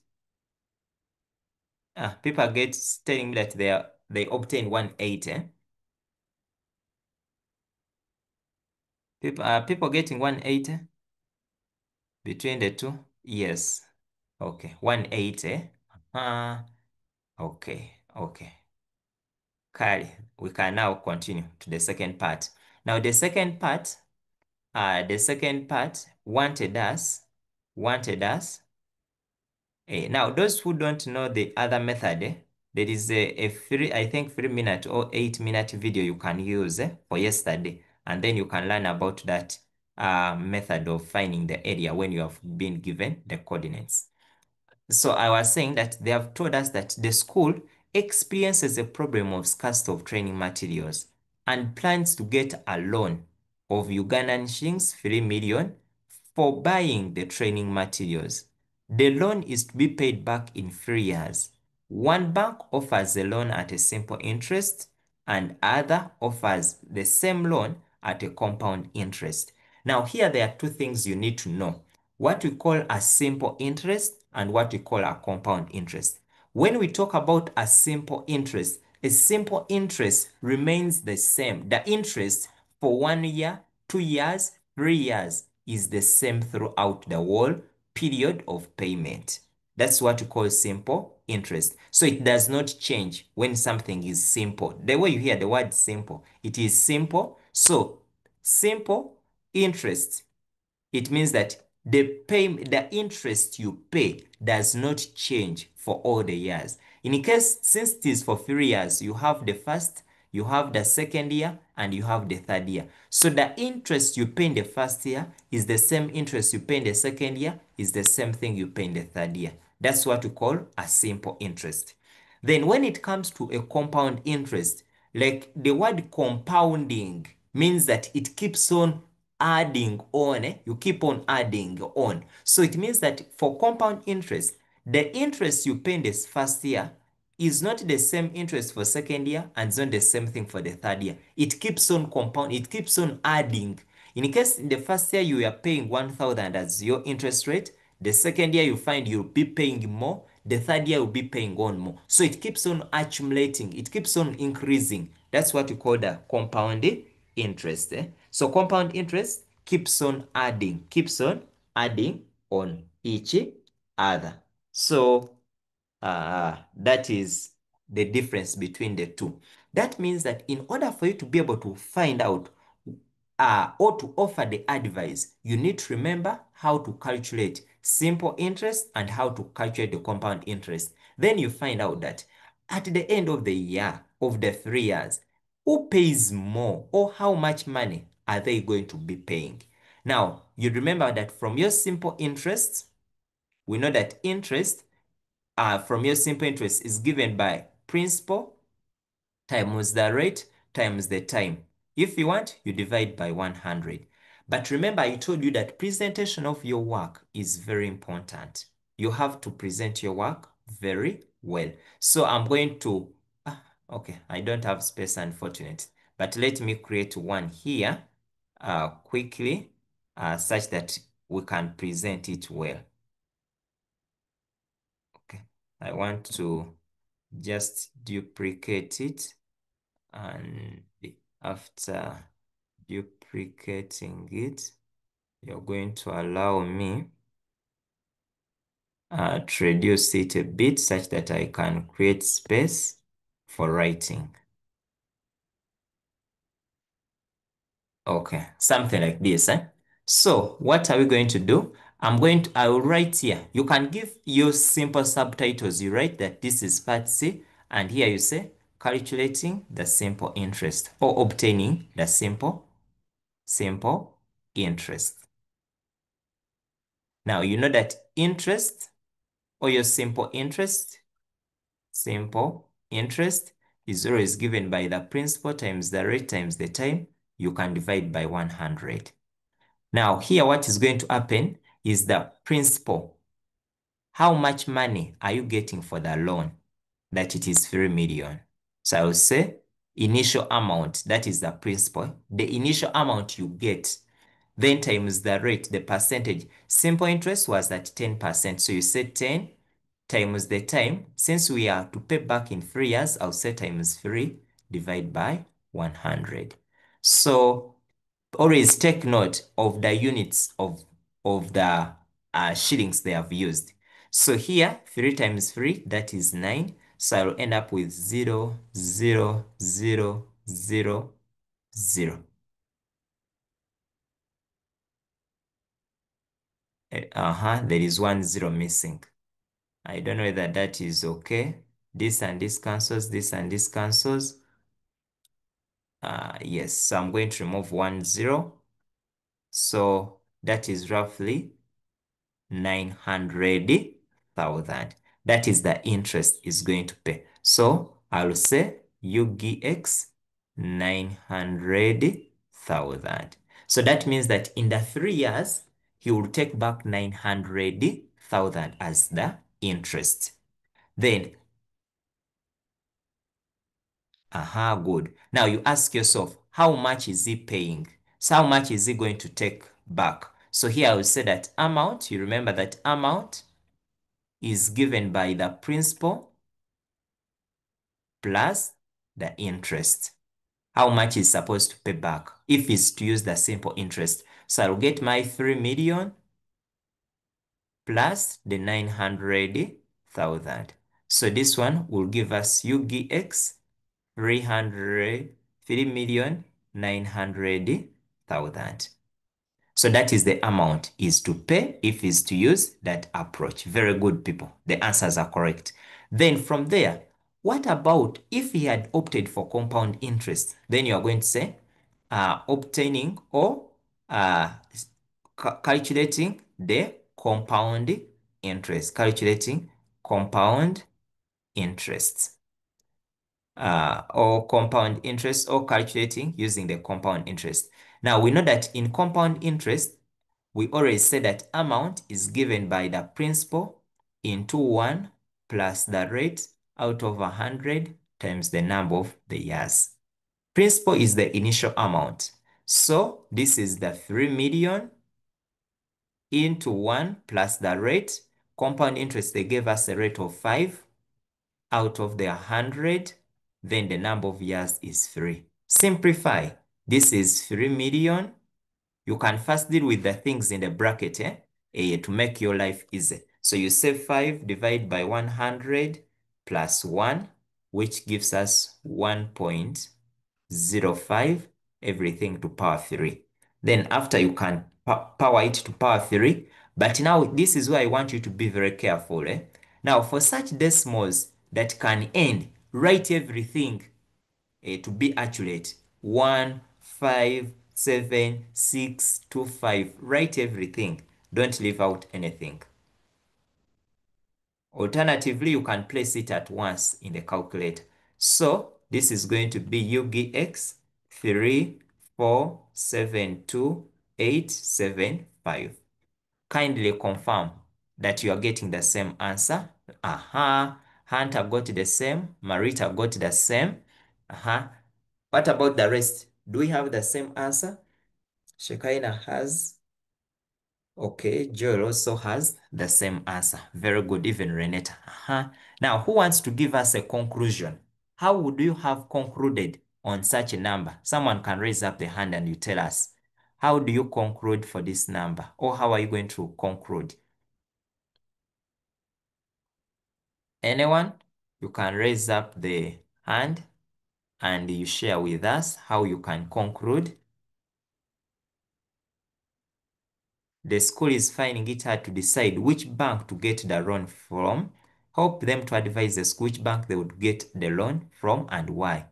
People get telling me that they obtain 180. People getting 180 between the two? Yes. Okay, 180. Okay. Kali, we can now continue to the second part. Now the second part wanted us. Now those who don't know the other method, there is a free, I think 3-minute or 8-minute video you can use for yesterday, and then you can learn about that method of finding the area when you have been given the coordinates. So I was saying that they have told us that the school experiences a problem of scarcity of training materials and plans to get a loan of Ugandan shillings 3 million for buying the training materials. The loan is to be paid back in 3 years. One bank offers the loan at a simple interest and other offers the same loan at a compound interest. Now here there are two things you need to know. What we call a simple interest and what we call a compound interest. When we talk about a simple interest remains the same. The interest for 1 year, 2 years, 3 years is the same throughout the whole period of payment. That's what we call simple interest. So it does not change when something is simple. The way you hear the word simple, it is simple. So simple interest, it means that the interest you pay does not change for all the years. In case, since it is for 3 years, you have the first, you have the second year, and you have the third year. So the interest you pay in the first year is the same interest you pay in the second year, is the same thing you pay in the third year. That's what we call a simple interest. Then when it comes to a compound interest, like the word compounding means that it keeps on adding on, you keep on adding on. So it means that for compound interest, the interest you pay in this first year is not the same interest for second year and it's not the same thing for the third year. It keeps on compound, it keeps on adding. In case in the first year you are paying 1,000 as your interest rate, the second year you find you'll be paying more, the third year you'll be paying on more. So it keeps on accumulating, it keeps on increasing. That's what we call the compound interest. So compound interest keeps on adding on each other. So that is the difference between the two. That means that in order for you to be able to find out or to offer the advice, you need to remember how to calculate simple interest and how to calculate the compound interest. Then you find out that at the end of the year, of the 3 years, who pays more or how much money are they going to be paying? Now, you remember that from your simple interest, we know that interest from your simple interest is given by principal times the rate times the time. If you want, you divide by 100. But remember, I told you that presentation of your work is very important. You have to present your work very well. So I'm going to, okay, I don't have space, unfortunately. But let me create one here quickly such that we can present it well. Okay, I want to just duplicate it, and after duplicating it, you're going to allow me to reduce it a bit such that I can create space for writing. Okay, something like this. So what are we going to do? I will write here. You can use simple subtitles. You write that this is part C, and here you say calculating the simple interest or obtaining the simple interest. Now you know that interest or your simple interest is always given by the principal times the rate times the time. you can divide by 100. Now, here what is going to happen is the principal. How much money are you getting for the loan? That it is 3 million. So I will say initial amount, that is the principal. The initial amount you get, then times the rate, the percentage. Simple interest was at 10%. So you say 10 times the time. Since we are to pay back in 3 years, I'll say times 3 divide by 100. So always take note of the units of the shillings they have used. So here, 3 times 3, that is 9. So I'll end up with 0, 0, 0, 0, 0. There is 1 0 missing. I don't know whether that is okay. This and this cancels, this and this cancels. Yes, so I'm going to remove 1 0. So that is roughly 900,000. That is the interest is going to pay. So I'll say UGX 900,000. So that means that in the 3 years, he will take back 900,000 as the interest. Then, good. Now you ask yourself, how much is he paying? So how much is he going to take back? So here I will say that amount, you remember that amount is given by the principal plus the interest. How much is supposed to pay back if it's to use the simple interest? So I'll get my 3 million plus the 900,000. So this one will give us UGX 3,900,000. So that is the amount is to pay if is to use that approach. Very good, people. The answers are correct. Then from there, what about if he had opted for compound interest? Then you are going to say obtaining or calculating the compound interest. Calculating compound interest. Or compound interest or calculating using the compound interest. Now we know that in compound interest, we already said that amount is given by the principal into 1 plus the rate out of 100 times the number of the years. Principal is the initial amount. So this is the 3 million into 1 plus the rate. Compound interest, they gave us a rate of 5 out of the 100. Then the number of years is 3. Simplify. This is 3 million. You can first deal with the things in the bracket to make your life easy. So you say 5 divided by 100 plus 1, which gives us 1.05, everything to power 3. Then after you can power it to power 3. But now this is where I want you to be very careful. Now for such decimals that can end, write everything to be accurate. 1, 5, 7, 6, 2, 5. Write everything. Don't leave out anything. Alternatively, you can place it at once in the calculator. So this is going to be UGX 3472875. Kindly confirm that you are getting the same answer. Hunter got the same. Marita got the same. What about the rest? Do we have the same answer? Shekaina has. Okay, Joel also has the same answer. Very good, even Renetta. Now, who wants to give us a conclusion? How would you have concluded on such a number? Someone can raise up the hand and you tell us. How do you conclude for this number? Or how are you going to conclude? Anyone? You can raise up the hand and you share with us how you can conclude. The school is finding it hard to decide which bank to get the loan from. Help them to advise the school which bank they would get the loan from and why.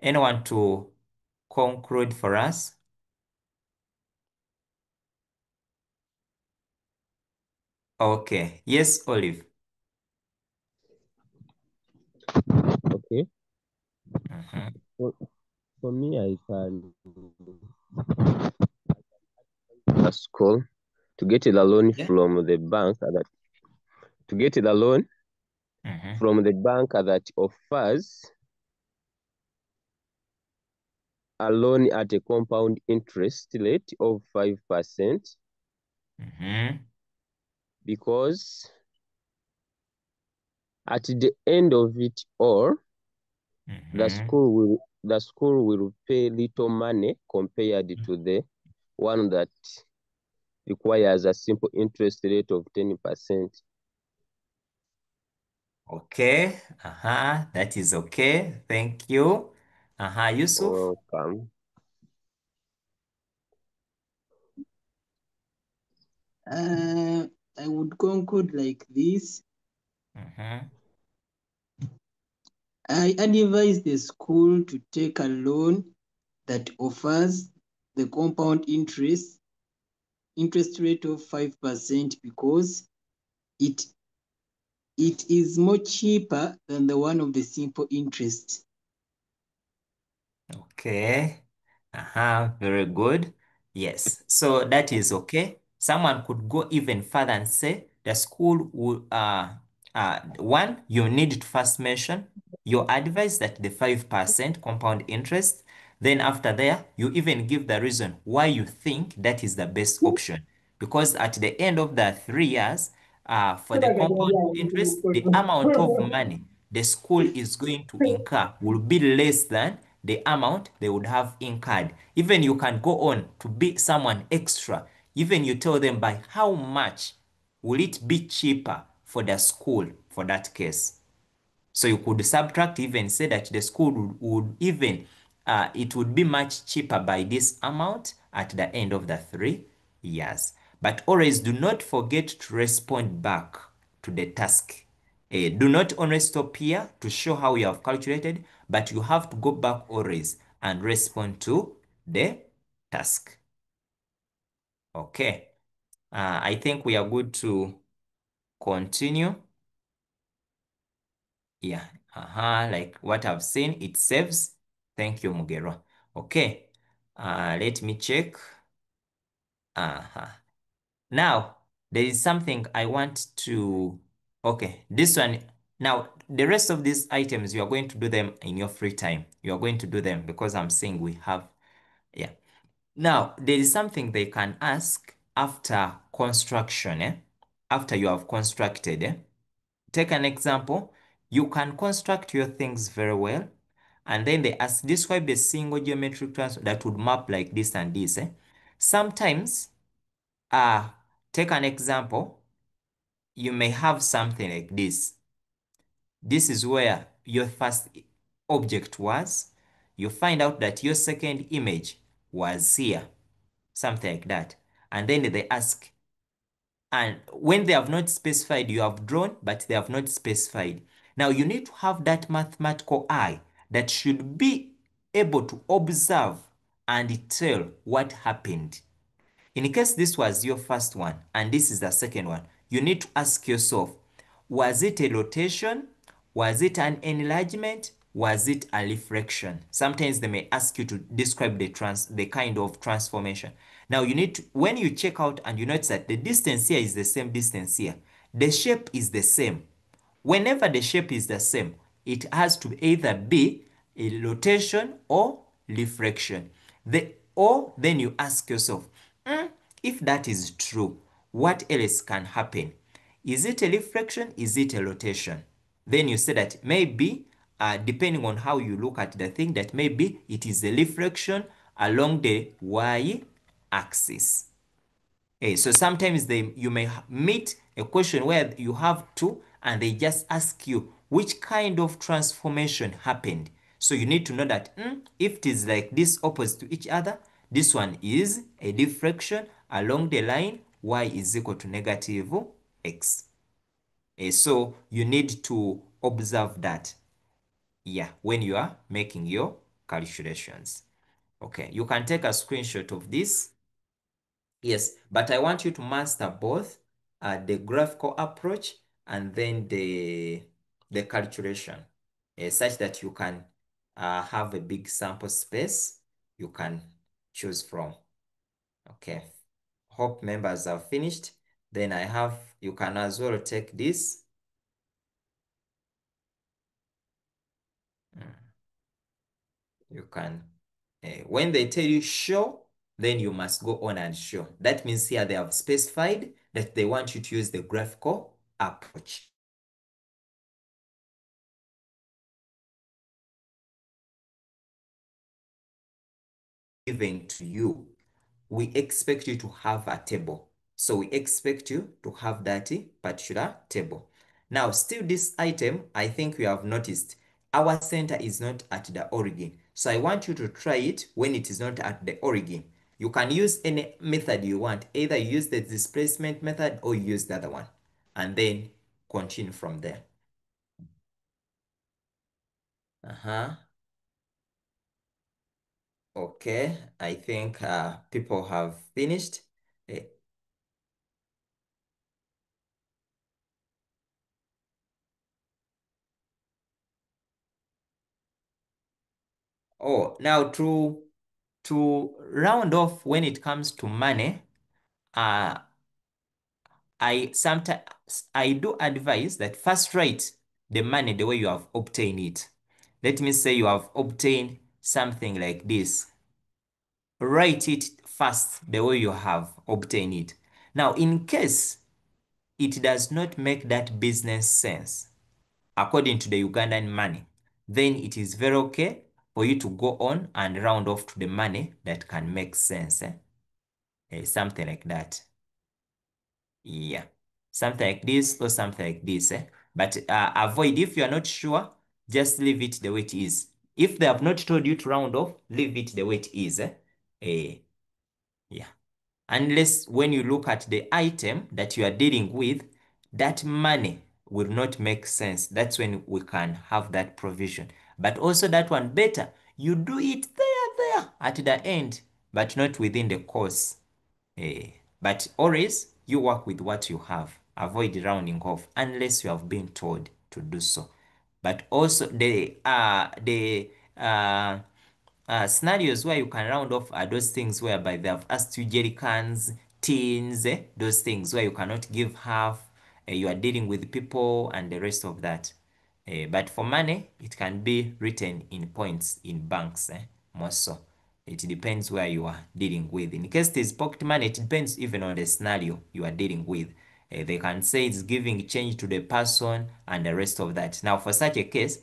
Anyone to conclude for us? Okay. Yes, Olive. Okay. Mhm. For for me, I can a school to get the loan Yeah. from the bank to get the loan from the bank that offers a loan at a compound interest rate of 5%, because at the end of it all, the school will pay little money compared to the one that requires a simple interest rate of 10%. Okay. That is okay. Thank you. Yusuf. Welcome. I would conclude like this. I advise the school to take a loan that offers the compound interest rate of 5%, because it is more cheaper than the one of the simple interest. Okay. Very good. Yes. So that is okay. Someone could go even further and say the school will one, you need to first mention your advice that the 5% compound interest. Then after there, you even give the reason why you think that is the best option. Because at the end of the 3 years, for the compound interest, the amount of money the school is going to incur will be less than the amount they would have incurred. Even you can go on to be someone extra. Even you tell them by how much will it be cheaper for the school for that case. So you could subtract, even say that the school would even, it would be much cheaper by this amount at the end of the 3 years. But always do not forget to respond back to the task. Do not only stop here to show how you have calculated, but you have to go back always and respond to the task. Okay. I think we are good to continue. Yeah, like what I've seen, it saves. Thank you, Mugero. Okay, let me check. Now, there is something I want to, okay, this one. Now, the rest of these items, you are going to do them in your free time. You are going to do them because I'm saying we have, yeah. Now, there is something they can ask after construction, after you have constructed, Take an example. You can construct your things very well, and then they ask, describe a single geometric transform that would map like this and this. Sometimes, take an example. You may have something like this. This is where your first object was. You find out that your second image was here, something like that. And then they ask, and when they have not specified, you have drawn, but they have not specified. Now you need to have that mathematical eye that should be able to observe and tell what happened. In case this was your first one and this is the second one, you need to ask yourself, was it a rotation? Was it an enlargement? Was it a reflection? Sometimes they may ask you to describe the kind of transformation. Now you need to, when you check out and you notice that the distance here is the same distance here, the shape is the same. Whenever the shape is the same, it has to either be a rotation or reflection. Or then you ask yourself, if that is true, what else can happen? Is it a reflection? Is it a rotation? Then you say that maybe, depending on how you look at the thing, that maybe it is a reflection along the y-axis. So sometimes you may meet a question where you have two and they just ask you which kind of transformation happened. So you need to know that if it is like this opposite to each other, this one is a diffraction along the line y is equal to negative x. So you need to observe that, yeah, when you are making your calculations. Okay, you can take a screenshot of this. Yes, but I want you to master both the graphical approach and then the calculation, such that you can have a big sample space you can choose from. Okay. Hope members have finished. Then you can as well take this. You can, when they tell you show, then you must go on and show. That means here they have specified that they want you to use the graphical approach. Given to you, we expect you to have a table. So we expect you to have that particular table. Now, still this item, I think you have noticed, our center is not at the origin. So I want you to try it when it is not at the origin. You can use any method you want. Either you use the displacement method or you use the other one. And then continue from there. Okay, I think people have finished. Oh, now to round off when it comes to money, I do advise that first write the money the way you have obtained it. Let me say you have obtained something like this. Write it first the way you have obtained it. Now, in case it does not make that business sense, according to the Ugandan money, then it is very okay for you to go on and round off to the money that can make sense. Something like that. Yeah. Something like this or something like this. But avoid, if you are not sure, just leave it the way it is. If they have not told you to round off, leave it the way it is. Yeah. Unless when you look at the item that you are dealing with, that money will not make sense. That's when we can have that provision. But also that one better, you do it there at the end, but not within the course. But always you work with what you have. Avoid rounding off unless you have been told to do so. But also scenarios where you can round off are those things whereby they have asked you jerry cans, tins, those things where you cannot give half, you are dealing with people and the rest of that. But for money, it can be written in points in banks, more so. It depends where you are dealing with. In case it is pocket money, it depends even on the scenario you are dealing with. They can say it's giving change to the person and the rest of that. Now, for such a case,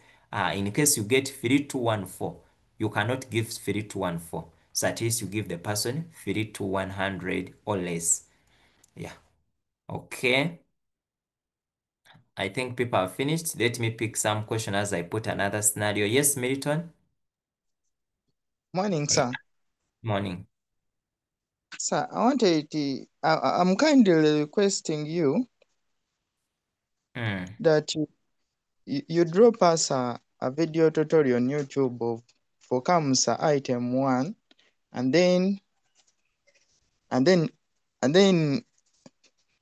in case you get 3214, you cannot give 3214. So at least you give the person 3200 or less. Yeah. Okay. I think people have finished. Let me pick some question as I put another scenario. Yes, Milton? Morning, sir. Morning. Sir, I'm kindly requesting you that you drop us a video tutorial on YouTube for CAMSA item 1 and then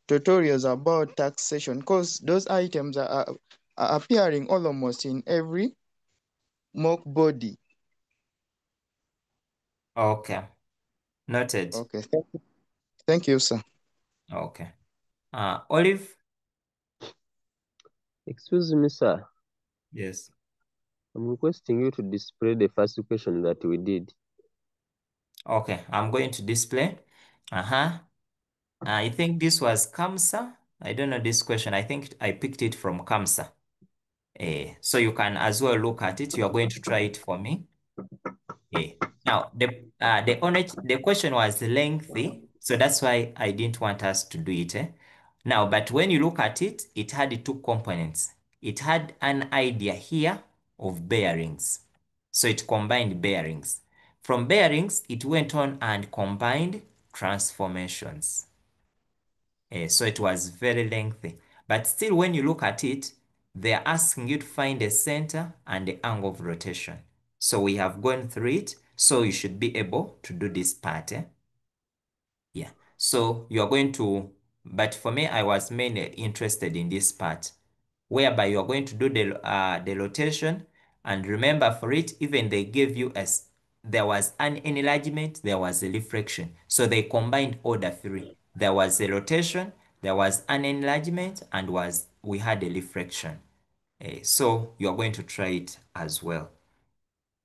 tutorials about taxation, because those items are appearing almost in every mock body. Okay. Noted. Okay, thank you, sir. Okay. Olive? Excuse me, sir. Yes. I'm requesting you to display the first question that we did. Okay, I'm going to display. I think this was CAMSA. I don't know this question. I think I picked it from CAMSA. So you can as well look at it. You are going to try it for me. Now the question was lengthy, so that's why I didn't want us to do it. Now, but when you look at it, it had two components. It had an idea here of bearings. So it combined bearings. From bearings, it went on and combined transformations. So it was very lengthy. But still, when you look at it, they're asking you to find the center and the angle of rotation. So we have gone through it. So you should be able to do this part. Yeah. So you are going to, but for me, I was mainly interested in this part, whereby you are going to do the rotation And remember, for it, even they gave you as there was an enlargement, there was a reflection. So they combined all the three. There was a rotation, there was an enlargement, and we had a reflection. So you are going to try it as well.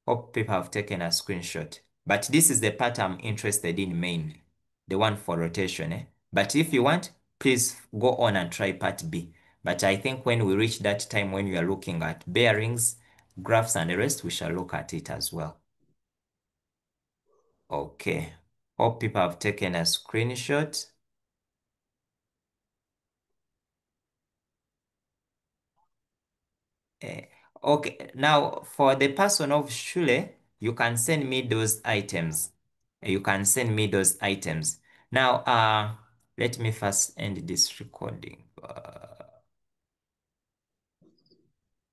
Hope people have taken a screenshot. But this is the part I'm interested in mainly, the one for rotation. But if you want, please go on and try part B. But I think when we reach that time when we are looking at bearings, graphs, and the rest, we shall look at it as well. Okay. Hope people have taken a screenshot. Okay, now for the person of Shule, you can send me those items. You can send me those items. Now, let me first end this recording.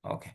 Okay.